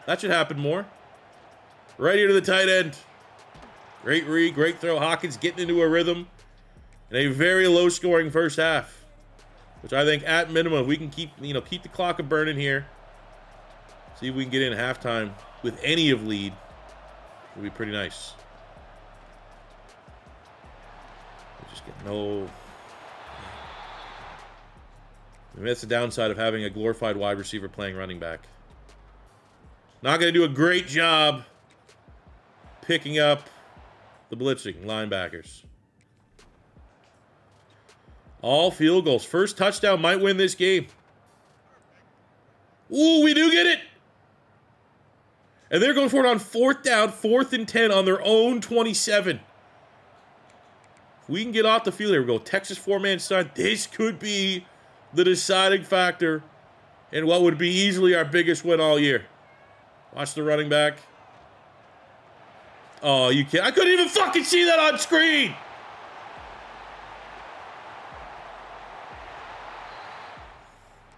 That should happen more. Right here to the tight end. Great read, great throw. Hawkins getting into a rhythm in a very low-scoring first half, which I think at minimum if we can keep the clock burning here. See if we can get in at halftime with any of lead. It would be pretty nice. We just get no. Maybe that's the downside of having a glorified wide receiver playing running back. Not going to do a great job picking up the blitzing linebackers. All field goals. First touchdown might win this game. Ooh, we do get it. And they're going for it on 4th down, 4th and 10 on their own 27. If we can get off the field here, we go Texas 4-man stunt. This could be the deciding factor in what would be easily our biggest win all year. Watch the running back. Oh, you can't. I couldn't even fucking see that on screen.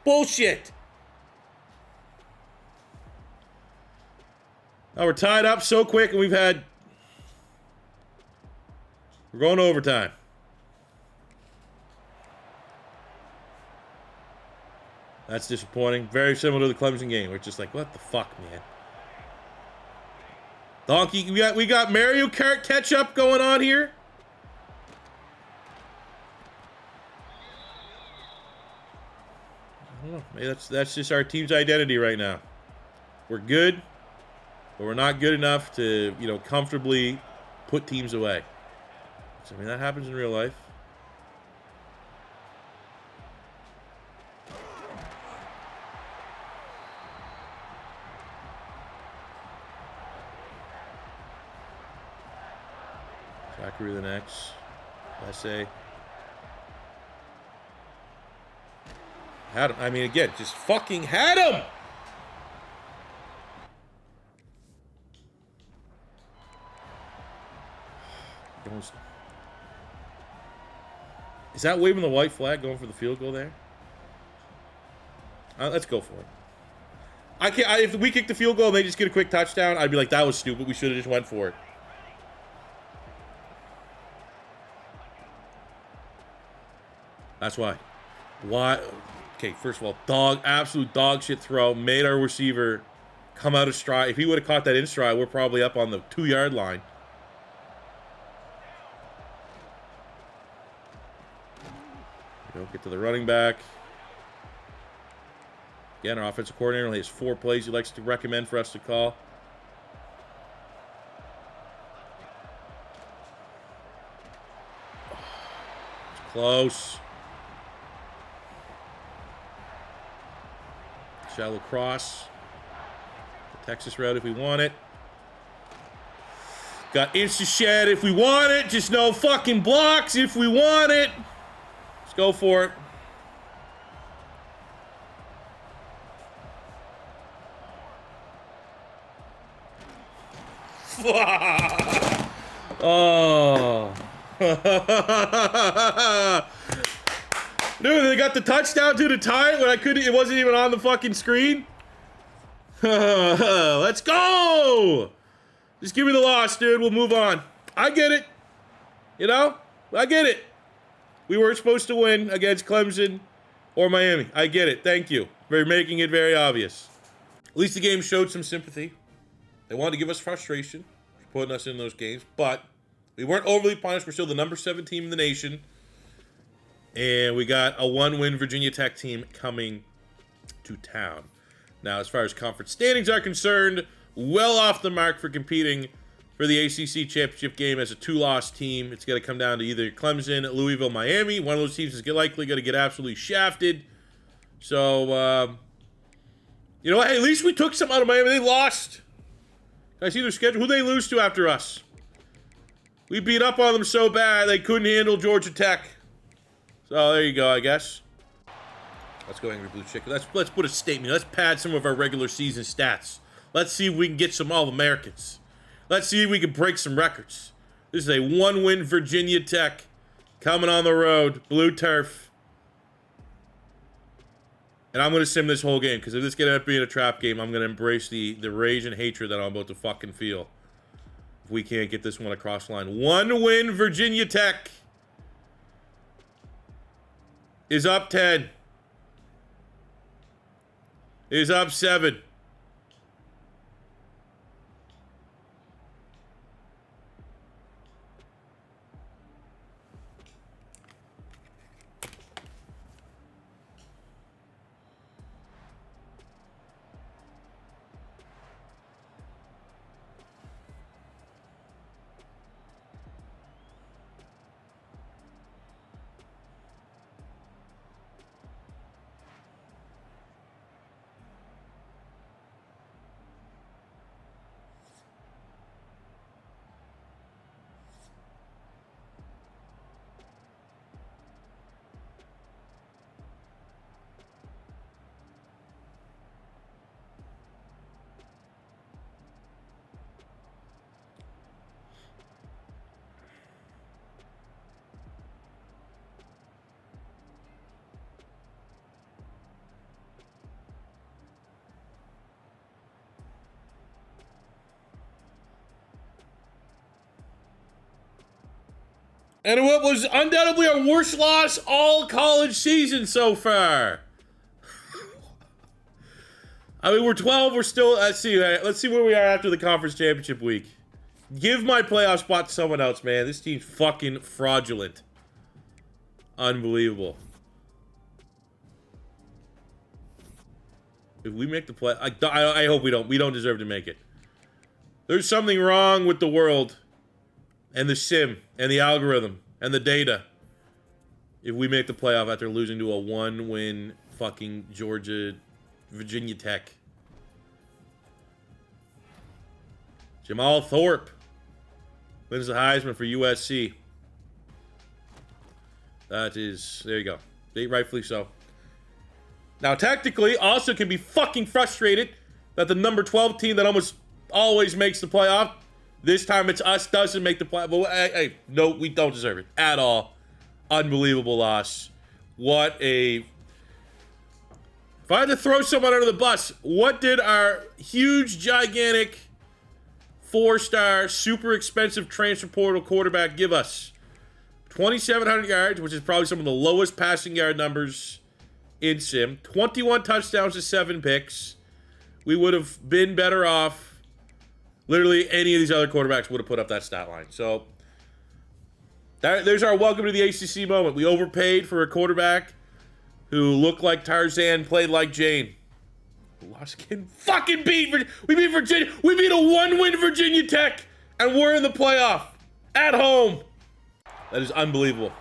Bullshit. Now we're tied up so quick, and we're going to overtime. That's disappointing. Very similar to the Clemson game. We're just like, what the fuck, man? Donkey, we got Mario Kart catch-up going on here. I don't know. Maybe that's just our team's identity right now. We're good, but we're not good enough to, comfortably put teams away. So, I mean, that happens in real life. Zachary the next. SA. Had him. I mean, again, just fucking had him! Is that waving the white flag going for the field goal there? Let's go for it. I can't. If we kick the field goal and they just get a quick touchdown, I'd be like, that was stupid. We should have just went for it. That's why. Why? Okay, first of all, absolute dog shit throw. Made our receiver come out of stride. If he would have caught that in stride, we're probably up on the 2-yard line. Get to the running back. Again, our offensive coordinator only has 4 plays he likes to recommend for us to call. It's close. Shallow cross. The Texas route if we want it. Got insta-shed if we want it. Just no fucking blocks if we want it. Let's go for it. Oh. Dude, they got the touchdown to the tie it when I couldn't, it wasn't even on the fucking screen. Let's go. Just give me the loss, dude. We'll move on. I get it. I get it. We were supposed to win against Clemson or Miami. I get it. Thank you for making it very obvious. At least the game showed some sympathy. They wanted to give us frustration for putting us in those games, but we weren't overly punished. We're still the number 7 team in the nation. And we got a 1-win Virginia Tech team coming to town. Now, as far as conference standings are concerned, well off the mark for competing for the ACC championship game as a 2-loss team. It's going to come down to either Clemson, Louisville, Miami. One of those teams is likely going to get absolutely shafted. So, you know what? Hey, at least we took some out of Miami. They lost. Can I see their schedule? Who they lose to after us? We beat up on them so bad they couldn't handle Georgia Tech. So there you go, I guess. Let's go Angry Blue Chicken. Let's put a statement. Let's pad some of our regular season stats. Let's see if we can get some All-Americans. Let's see if we can break some records. This is a 1-win Virginia Tech coming on the road, blue turf. And I'm going to sim this whole game because if this going to end up being a trap game, I'm going to embrace the rage and hatred that I'm about to fucking feel if we can't get this one across the line. 1-win Virginia Tech is up 10. Is up 7. And what was undoubtedly our worst loss all college season so far. I mean, we're 12. We're still. Let's see where we are after the conference championship week. Give my playoff spot to someone else, man. This team's fucking fraudulent. Unbelievable. If we make the play, I hope we don't. We don't deserve to make it. There's something wrong with the world, and the sim, and the algorithm, and the data. If we make the playoff after losing to a 1-win fucking Virginia Tech. Jamal Thorpe wins the Heisman for USC. That is, there you go. Rightfully so. Now, technically, also can be fucking frustrated that the number 12 team that almost always makes the playoff, this time it's us, doesn't make the playoff. But hey, no, we don't deserve it at all. Unbelievable loss. What a... If I had to throw someone under the bus, what did our huge, gigantic, 4-star, super expensive transfer portal quarterback give us? 2,700 yards, which is probably some of the lowest passing yard numbers in sim. 21 touchdowns to 7 picks. We would have been better off. Literally, any of these other quarterbacks would have put up that stat line. So, there's our welcome to the ACC moment. We overpaid for a quarterback who looked like Tarzan, played like Jane. Lost getting fucking beat. We beat Virginia. We beat a 1-win Virginia Tech, and we're in the playoff at home. That is unbelievable.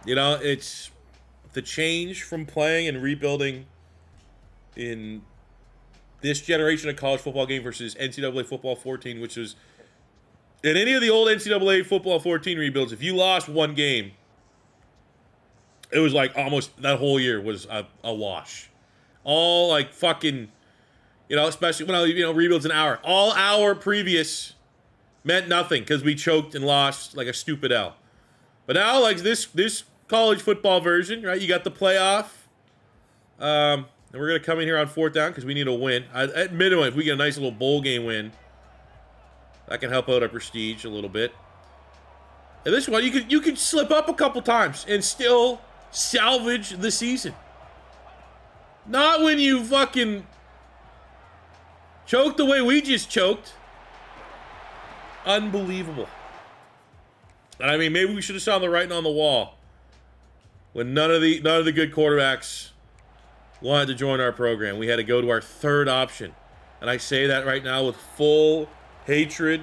You know, it's the change from playing and rebuilding in this generation of college football game versus NCAA football 14, which was in any of the old NCAA football 14 rebuilds. If you lost one game, it was like almost that whole year was a wash. All like fucking, you know, especially when rebuilds an hour. All hour previous meant nothing because we choked and lost like a stupid L. But now, like this college football version, right? You got the playoff. And we're going to come in here on 4th down because we need a win. At minimum, if we get a nice little bowl game win, that can help out our prestige a little bit. And this one, you could slip up a couple times and still salvage the season. Not when you fucking choke the way we just choked. Unbelievable. And I mean, maybe we should have saw the writing on the wall when none of the good quarterbacks wanted to join our program. We had to go to our 3rd option. And I say that right now with full hatred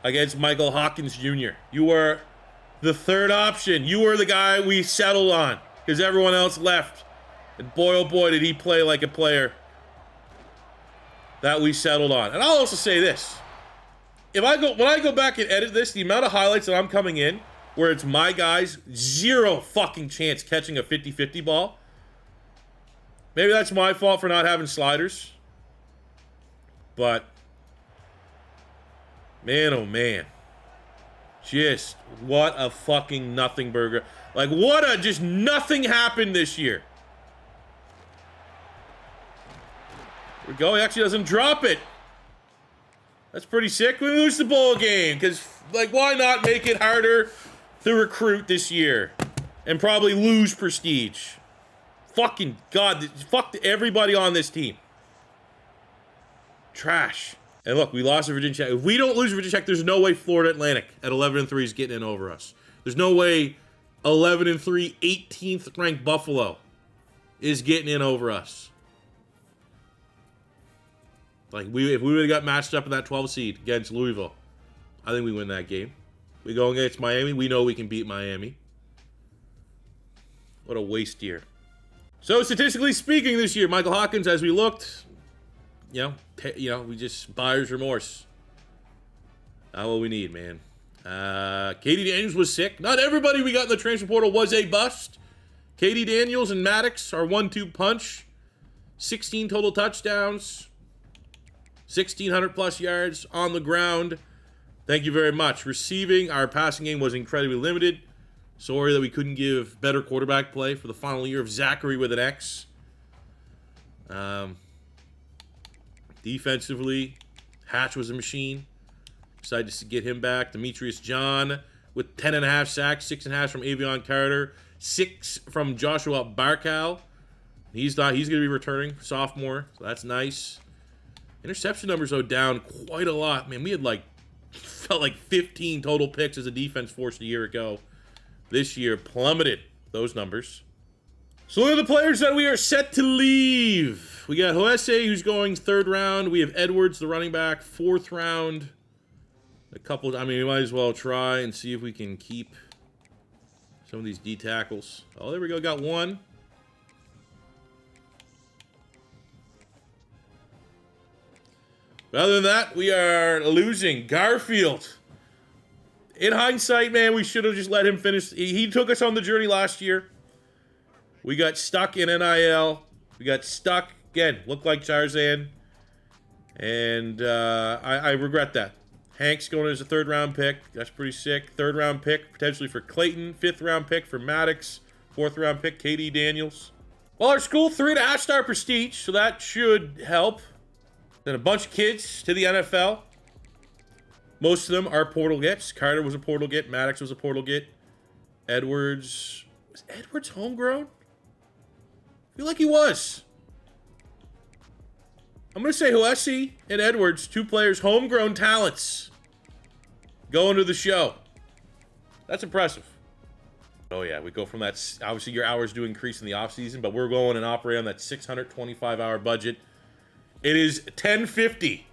against Michael Hawkins Jr. You were the 3rd option. You were the guy we settled on because everyone else left. And boy, oh boy, did he play like a player that we settled on. And I'll also say this. When I go back and edit this, the amount of highlights that I'm coming in where it's my guys, 0 fucking chance catching a 50-50 ball. Maybe that's my fault for not having sliders. But, man, oh man. Just, what a fucking nothing burger. Like, just nothing happened this year. There we go. He actually doesn't drop it. That's pretty sick. We lose the bowl game because, like, why not make it harder to recruit this year and probably lose prestige? Fucking God, fuck everybody on this team. Trash. And look, we lost to Virginia Tech. If we don't lose Virginia Tech, there's no way Florida Atlantic at 11-3 is getting in over us. There's no way 11-3, 18th ranked Buffalo is getting in over us. Like, if we would have got matched up in that 12 seed against Louisville, I think we win that game. We go against Miami. We know we can beat Miami. What a waste year. So, statistically speaking this year, Michael Hawkins, as we looked, we just buyer's remorse. Not what we need, man. Katie Daniels was sick. Not everybody we got in the transfer portal was a bust. Katie Daniels and Maddox, our 1-2 punch. 16 total touchdowns. 1,600 plus yards on the ground. Thank you very much. Receiving, our passing game was incredibly limited. Sorry that we couldn't give better quarterback play for the final year of Zachary with an X. Defensively, Hatch was a machine. Excited to get him back. Demetrius John with 10.5 sacks, 6.5 from Avion Carter, 6 from Joshua Barkow. He's going to be returning, sophomore, so that's nice. Interception numbers, though, down quite a lot. Man, we had felt like 15 total picks as a defense force a year ago. This year plummeted those numbers. So look at the players that we are set to leave. We got Hoese, who's going 3rd round. We have Edwards, the running back, 4th round. A couple, we might as well try and see if we can keep some of these D tackles. Oh, there we go, got one. But other than that, we are losing Garfield. In hindsight, man, we should have just let him finish. He took us on the journey last year. We got stuck in NIL. We got stuck, again, looked like Tarzan. And I regret that. Hank's going as a 3rd round pick. That's pretty sick. 3rd round pick, potentially for Clayton. 5th round pick for Maddox. 4th round pick, KD Daniels. Well, our school, 3.5-star prestige, so that should help. Then a bunch of kids to the NFL. Most of them are portal gets. Carter was a portal get. Maddox was a portal get. Edwards. Was Edwards homegrown? I feel like he was. I'm going to say Hoese and Edwards, 2 players, homegrown talents, going to the show. That's impressive. Oh, yeah, we go from that. Obviously, your hours do increase in the offseason, but we're going and operate on that 625-hour budget. It is 10:50.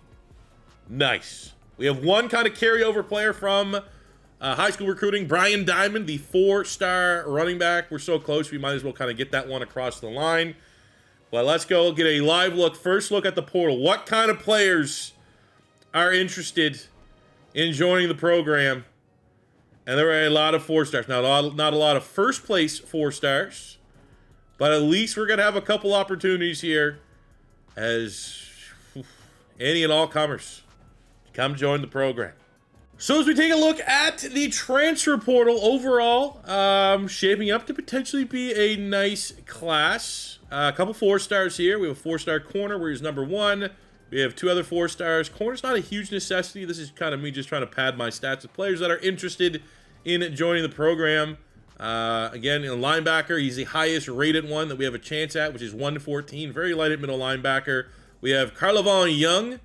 Nice. We have one kind of carryover player from high school recruiting, Brian Diamond, the 4-star running back. We're so close, we might as well kind of get that one across the line. Well, let's go get a live look. First look at the portal. What kind of players are interested in joining the program? And there are a lot of 4-stars. Now, not a lot of first-place 4-stars, but at least we're going to have a couple opportunities here as any and all comers come join the program. So as we take a look at the transfer portal overall, shaping up to potentially be a nice class. A couple 4-stars here. We have a 4-star corner where he's number 1. We have 2 other 4-stars. Corner's not a huge necessity. This is kind of me just trying to pad my stats with players that are interested in joining the program. Again, in linebacker, he's the highest rated one that we have a chance at, which is 114. Very light at middle linebacker. We have Carlavon Young,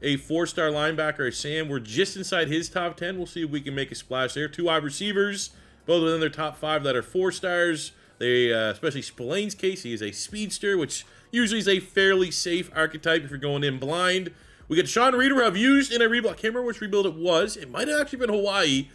a 4-star linebacker. Sam, we're just inside his top 10. We'll see if we can make a splash there. 2 wide receivers, both within their top 5 that are 4-stars. They, especially Spillane's case, he is a speedster, which usually is a fairly safe archetype if you're going in blind. We got Sean Reeder, who I've used in a rebuild. I can't remember which rebuild it was. It might have actually been Hawaii.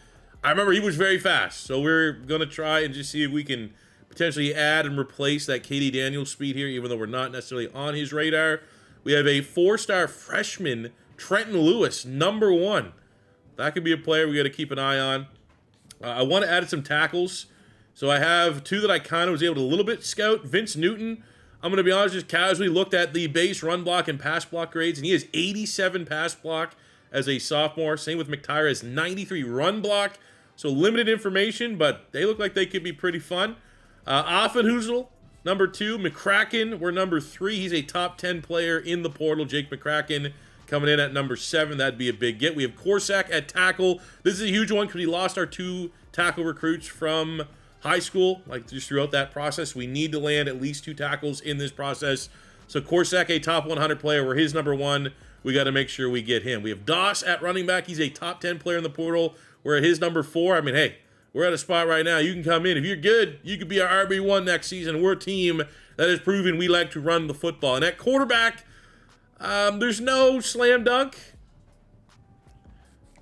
I remember he was very fast, so we're going to try and just see if we can potentially add and replace that KD Daniels speed here, even though we're not necessarily on his radar. We have a 4-star freshman, Trenton Lewis, number 1. That could be a player we got to keep an eye on. I want to add some tackles. So I have 2 that I kind of was able to a little bit scout. Vince Newton, I'm going to be honest, just casually looked at the base run block and pass block grades, and he has 87 pass block as a sophomore. Same with McTyra, has 93 run block. So limited information, but they look like they could be pretty fun. Offenhuzel, number 2. McCracken, we're number 3. He's a top 10 player in the portal. Jake McCracken coming in at number 7. That'd be a big get. We have Corsack at tackle. This is a huge one because we lost our 2 tackle recruits from high school, just throughout that process. We need to land at least 2 tackles in this process. So Corsack, a top 100 player, we're his number 1. We got to make sure we get him. We have Doss at running back. He's a top 10 player in the portal. We're at his number 4. Hey, we're at a spot right now. You can come in. If you're good, you could be our RB1 next season. We're a team that has proven we like to run the football. And at quarterback, there's no slam dunk.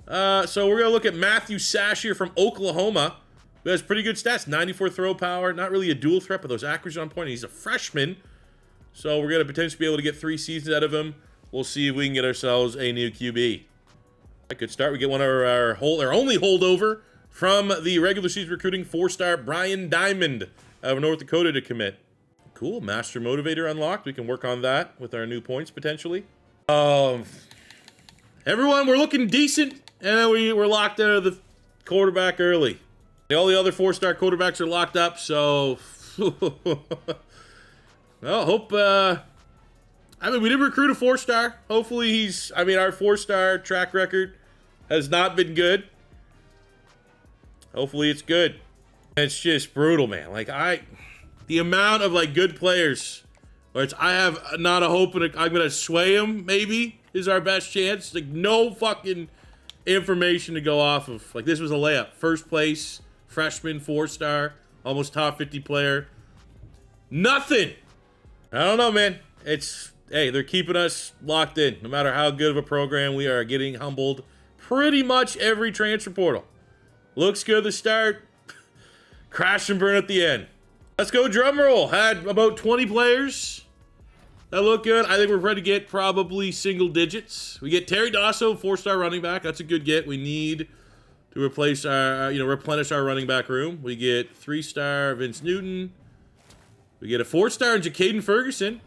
So we're going to look at Matthew Sashier from Oklahoma. He has pretty good stats. 94 throw power. Not really a dual threat, but those accuracy on point. He's a freshman. So we're going to potentially be able to get 3 seasons out of him. We'll see if we can get ourselves a new QB. A good start. We get one of our only holdover from the regular season recruiting 4-star Brian Diamond out of North Dakota to commit. Cool. Master Motivator unlocked. We can work on that with our new points potentially. Everyone, we're looking decent. And we're locked out of the quarterback early. All the other 4-star quarterbacks are locked up, so well, hope we did recruit a 4-star. Hopefully he's our 4-star track record has not been good. Hopefully it's good. It's just brutal, man. Like, the amount of, like, good players where it's, I have not a hope, and I'm going to sway him, maybe, is our best chance. Like, no fucking information to go off of. Like, this was a layup. First place, freshman, 4-star, almost top 50 player. Nothing. I don't know, man. It's, hey, they're keeping us locked in. No matter how good of a program we are, getting humbled pretty much every transfer portal. Looks good to start. Crash and burn at the end. Let's go drum roll. Had about 20 players that look good. I think we're ready to get probably single digits. We get Terry Dosso, 4-star running back. That's a good get. We need to replace our, replenish our running back room. We get 3-star Vince Newton. We get a 4-star in Ja'Caden Ferguson.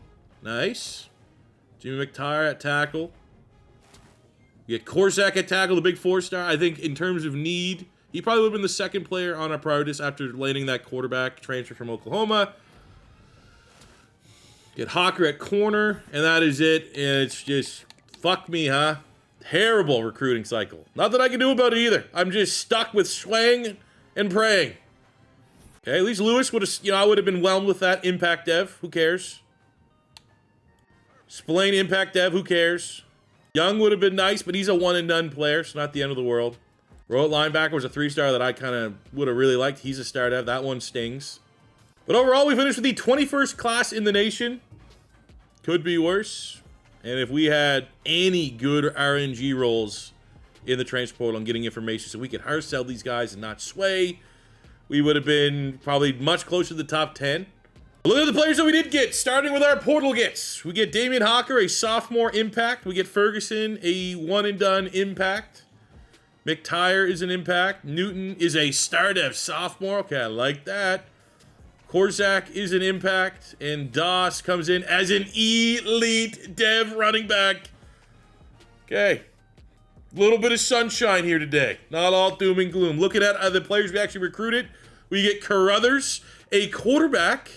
Nice. Jimmy McTire at tackle. We get Korsak at tackle, the big 4-star. I think in terms of need, he probably would have been the second player on our priority list after landing that quarterback transfer from Oklahoma. Get Hawker at corner, and that is it. And it's just, fuck me, huh? Terrible recruiting cycle. Not that I can do about it either. I'm just stuck with swaying and praying. Okay, at least Lewis would have, I would have been whelmed with that. Impact Dev, who cares? Spillane Impact Dev, who cares? Young would have been nice, but he's a one-and-done player, so not the end of the world. Road linebacker was a 3-star that I kind of would have really liked. He's a star dev. That one stings. But overall, we finished with the 21st class in the nation. Could be worse. And if we had any good RNG roles in the transfer portal and getting information so we could hard sell these guys and not sway, we would have been probably much closer to the top 10. Look at the players that we did get, starting with our portal gets. We get Damian Hawker, a sophomore impact. We get Ferguson, a one-and-done impact. McTire is an impact. Newton is a star dev sophomore. Okay, I like that. Korsak is an impact. And Doss comes in as an elite dev running back. Okay. A little bit of sunshine here today. Not all doom and gloom. Looking at the players we actually recruited, we get Carruthers, a quarterback,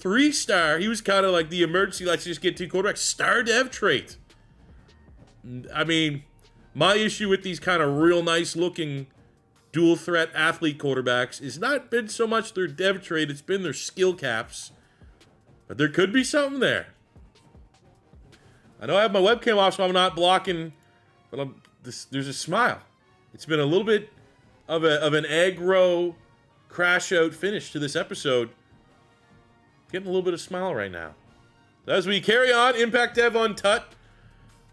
3-star. He was kind of like the emergency, let's just get 2 quarterbacks. Star dev trait. I mean, my issue with these kind of real nice looking dual threat athlete quarterbacks is not been so much their dev trait, it's been their skill caps. But there could be something there. I know I have my webcam off, so I'm not blocking, but there's a smile. It's been a little bit of an aggro crash out finish to this episode. Getting a little bit of smile right now. As we carry on, impact dev on Tut.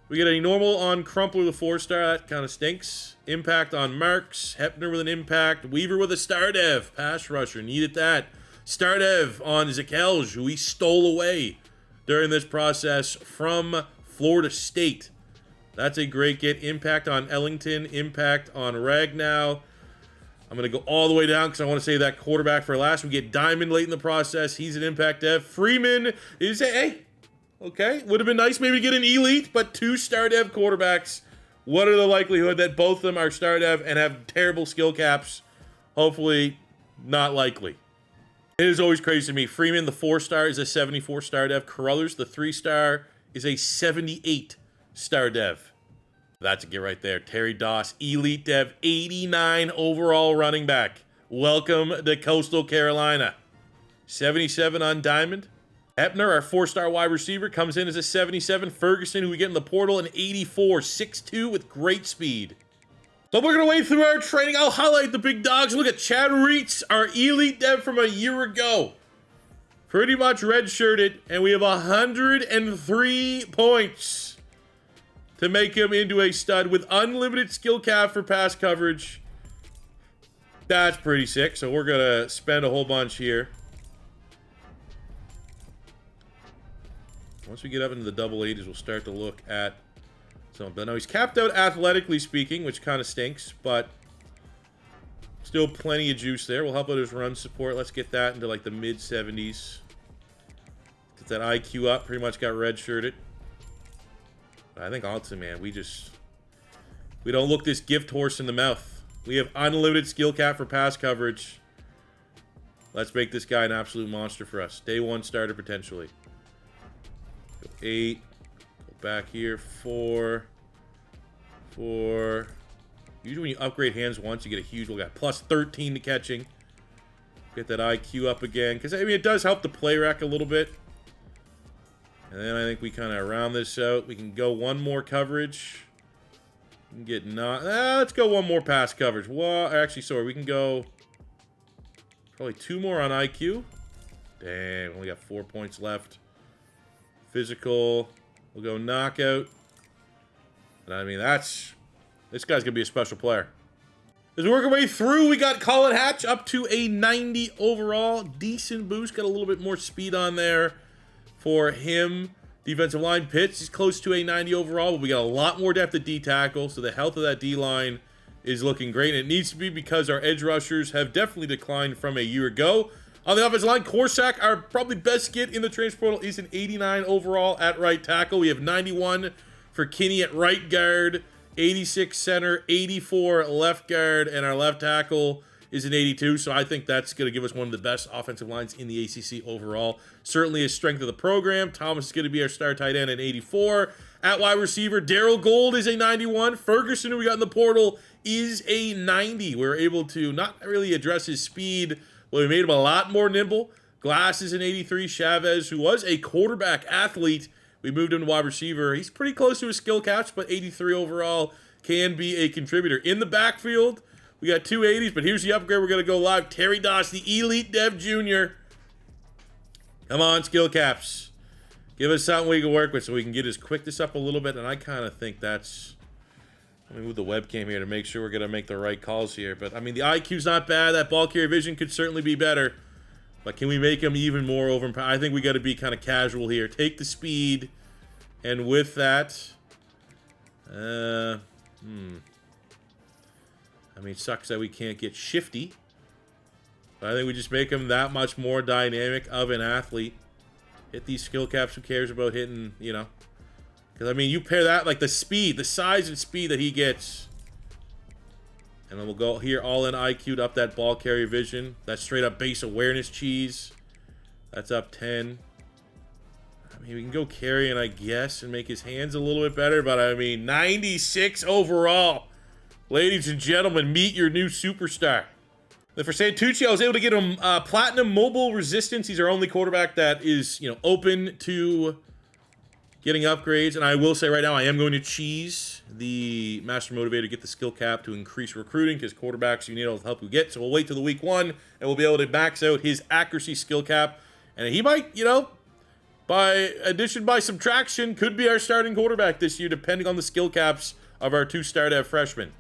We get a normal on Crumpler with a 4-star. That kind of stinks. Impact on Marks. Hepner with an impact. Weaver with a star dev. Pass rusher. Needed that. Star dev on Zakelj, who we stole away during this process from Florida State. That's a great get. Impact on Ellington. Impact on Ragnow. I'm going to go all the way down because I want to save that quarterback for last. We get Diamond late in the process. He's an impact dev. Freeman is a... Hey. Okay, would have been nice maybe to get an elite, but 2 star dev quarterbacks. What are the likelihood that both of them are star dev and have terrible skill caps? Hopefully, not likely. It is always crazy to me. Freeman, the 4-star, is a 74 star dev. Carruthers, the 3-star, is a 78 star dev. That's a get right there. Terry Doss, elite dev, 89 overall running back. Welcome to Coastal Carolina. 77 on Diamond. Hepner, our 4-star wide receiver, comes in as a 77. Ferguson, who we get in the portal, an 84, 6'2", with great speed. So we're going to wade through our training. I'll highlight the big dogs. Look at Chad Reitz, our elite dev from a year ago. Pretty much redshirted, and we have 103 points to make him into a stud with unlimited skill cap for pass coverage. That's pretty sick, so we're going to spend a whole bunch here. Once we get up into the double 80s, we'll start to look at some. But no, he's capped out athletically speaking, which kind of stinks, but still plenty of juice there. We'll help out his run support. Let's get that into like the mid 70s. Get that IQ up. Pretty much got redshirted. I think honestly, man, we don't look this gift horse in the mouth. We have unlimited skill cap for pass coverage. Let's make this guy an absolute monster for us. Day 1 starter potentially. Go 8. Go back here. 4. 4. Usually when you upgrade hands once, you get a huge, we got plus 13 to catching. Get that IQ up again. Because, I mean, it does help the play rec a little bit. And then I think we kind of round this out. We can go one more coverage. We can get not... let's go one more pass coverage. Well, actually, sorry. We can go probably 2 more on IQ. Damn, only got 4 points left. Physical. We'll go knockout. And I mean, that's... This guy's going to be a special player. As we work our way through, we got Colin Hatch up to a 90 overall. Decent boost. Got a little bit more speed on there for him. Defensive line, Pitts is close to a 90 overall, but we got a lot more depth at D-tackle, so the health of that D-line is looking great, and it needs to be because our edge rushers have definitely declined from a year ago. On the offensive line, Korsak, our probably best get in the transfer portal, is an 89 overall at right tackle. We have 91 for Kinney at right guard, 86 center, 84 left guard, and our left tackle is an 82, so I think that's going to give us one of the best offensive lines in the ACC overall. Certainly a strength of the program. Thomas is going to be our star tight end at 84. At wide receiver, Daryl Gold is a 91. Ferguson, who we got in the portal, is a 90. We were able to not really address his speed, but we made him a lot more nimble. Glass is an 83. Chavez, who was a quarterback athlete, we moved him to wide receiver. He's pretty close to his skill caps, but 83 overall can be a contributor. In the backfield, we got 2 80s, but here's the upgrade. We're going to go live. Terry Doss, the Elite Dev Jr. Come on, skill caps. Give us something we can work with so we can get his quickness up a little bit, and I kind of think that's... Let me move the webcam here to make sure we're going to make the right calls here. But, I mean, the IQ's not bad. That ball carrier vision could certainly be better. But can we make him even more overpowered? I think we got to be kind of casual here. Take the speed, and with that... I mean, it sucks that we can't get shifty. But I think we just make him that much more dynamic of an athlete. Hit these skill caps. Who cares about hitting, you know? Because, I mean, you pair that, like the speed, the size and speed that he gets. And then we'll go here all in IQ'd up that ball carrier vision. That straight up base awareness cheese. That's up 10. I mean, we can go carrying, I guess, and make his hands a little bit better. But, I mean, 96 overall. Ladies and gentlemen, meet your new superstar. Then for Santucci, I was able to get him Platinum Mobile Resistance. He's our only quarterback that is, you know, open to getting upgrades. And I will say right now, I am going to cheese the Master Motivator to get the skill cap to increase recruiting, because quarterbacks, you need all the help you get. So we'll wait till the week 1, and we'll be able to max out his accuracy skill cap. And he might, you know, by addition, by subtraction, could be our starting quarterback this year, depending on the skill caps of our 2 star dev freshmen.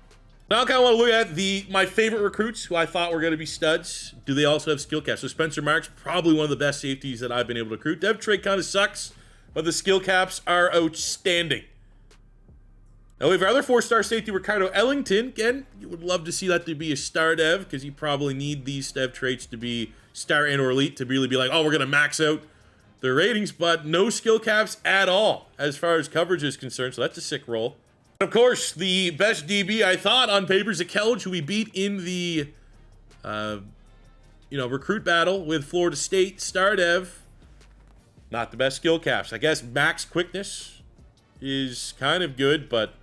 Now I kind of want to look at my favorite recruits who I thought were going to be studs. Do they also have skill caps? So Spencer Marks, probably one of the best safeties that I've been able to recruit. Dev trade kind of sucks, but the skill caps are outstanding. Now we have our other 4-star safety, Ricardo Ellington. Again, you would love to see that to be a star dev, because you probably need these dev traits to be star and or elite to really be like, oh, we're going to max out their ratings, but no skill caps at all as far as coverage is concerned. So that's a sick roll. Of course, the best DB, I thought, on paper is Kellage, who we beat in the, recruit battle with Florida State. Star Dev, not the best skill caps. I guess max quickness is kind of good, but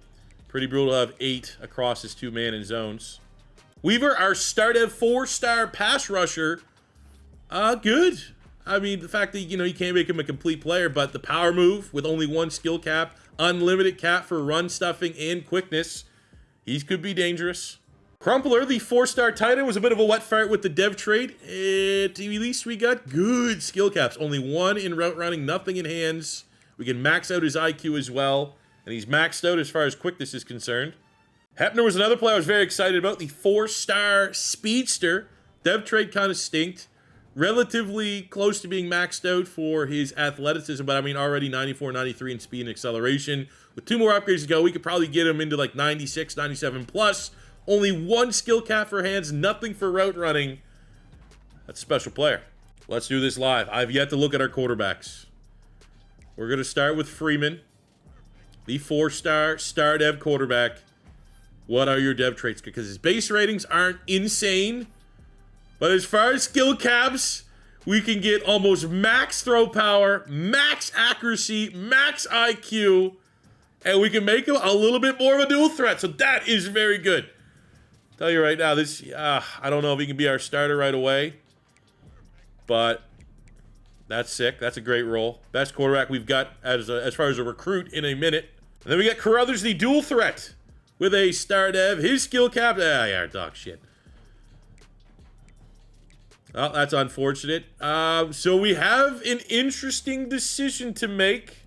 pretty brutal to have 8 across his 2-man in zones. Weaver, our Star Dev 4-star pass rusher, good. I mean, the fact that, you know, you can't make him a complete player, but the power move with only 1 skill cap, unlimited cap for run stuffing and quickness, he could be dangerous. Crumpler, the 4-star tight end, was a bit of a wet fart with the dev trade. At least we got good skill caps. Only 1 in route running, nothing in hands. We can max out his IQ as well, and he's maxed out as far as quickness is concerned. Hepner was another player I was very excited about, the 4-star speedster. Dev trade kind of stinked. Relatively close to being maxed out for his athleticism, but I mean already 94, 93 in speed and acceleration. With 2 more upgrades to go, we could probably get him into like 96, 97 plus. Only 1 skill cap for hands, nothing for route running. That's a special player. Let's do this live. I've yet to look at our quarterbacks. We're going to start with Freeman, the 4-star star dev quarterback. What are your dev traits? Because his base ratings aren't insane. But as far as skill caps, we can get almost max throw power, max accuracy, max IQ, and we can make him a little bit more of a dual threat. So that is very good. Tell you right now, this I don't know if he can be our starter right away, but that's sick. That's a great role. Best quarterback we've got as far as a recruit in a minute. And then we got Carruthers, the dual threat, with a star dev. His skill cap, yeah, dog shit. Well, that's unfortunate. So we have an interesting decision to make.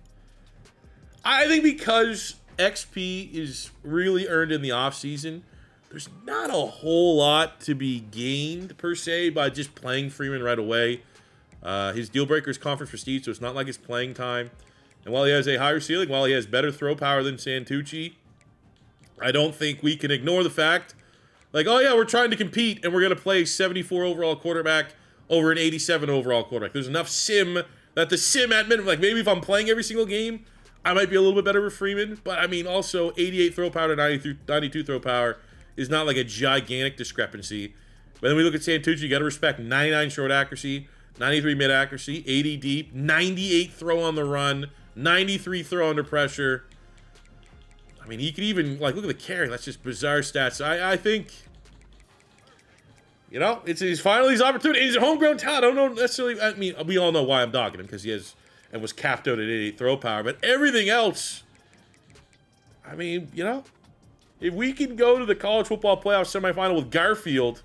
I think because XP is really earned in the offseason, there's not a whole lot to be gained, per se, by just playing Freeman right away. His deal breaker is conference prestige, so it's not like it's playing time. And while he has a higher ceiling, while he has better throw power than Santucci, I don't think we can ignore the fact, like, oh yeah, we're trying to compete, and we're going to play 74 overall quarterback over an 87 overall quarterback. There's enough sim that the sim at minimum, like maybe if I'm playing every single game, I might be a little bit better with Freeman. But I mean, also 88 throw power to 92 throw power is not like a gigantic discrepancy. But then we look at Santucci, you got to respect 99 short accuracy, 93 mid accuracy, 80 deep, 98 throw on the run, 93 throw under pressure. I mean, he could even, like, look at the carry. That's just bizarre stats. I think, you know, it's finally his opportunity. He's a homegrown talent. I don't know necessarily, I mean, we all know why I'm dogging him, because he has, and was capped out at 88 throw power. But everything else, I mean, you know, if we can go to the college football playoff semifinal with Garfield,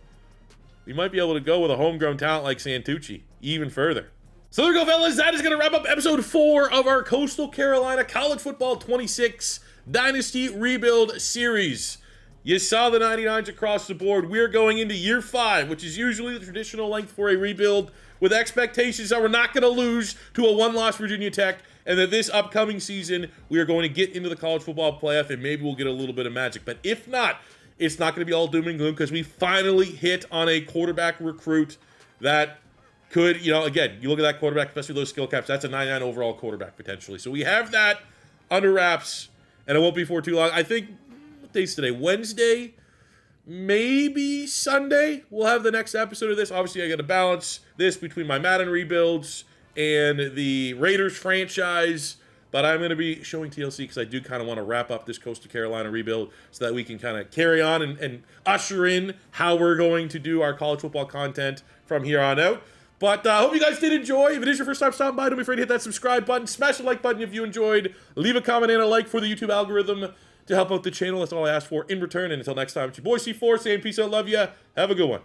we might be able to go with a homegrown talent like Santucci even further. So there we go, fellas. That is going to wrap up episode 4 of our Coastal Carolina College Football 26 Dynasty Rebuild series. You saw the 99s across the board. We're going into year 5, which is usually the traditional length for a rebuild, with expectations that we're not going to lose to a one-loss Virginia Tech, and that this upcoming season we are going to get into the college football playoff, and maybe we'll get a little bit of magic. But if not, it's not going to be all doom and gloom, because we finally hit on a quarterback recruit that could, you know, again, you look at that quarterback, especially those skill caps, that's a 99 overall quarterback potentially. So we have that under wraps, and it won't be for too long. I think, what day's today? Wednesday? Maybe Sunday? We'll have the next episode of this. Obviously, I got to balance this between my Madden rebuilds and the Raiders franchise. But I'm going to be showing TLC because I do kind of want to wrap up this Coastal Carolina rebuild so that we can kind of carry on and usher in how we're going to do our college football content from here on out. But I hope you guys did enjoy. If it is your first time stopping by, don't be afraid to hit that subscribe button. Smash the like button if you enjoyed. Leave a comment and a like for the YouTube algorithm to help out the channel. That's all I ask for in return. And until next time, it's your boy C4 saying peace out, love ya. Have a good one.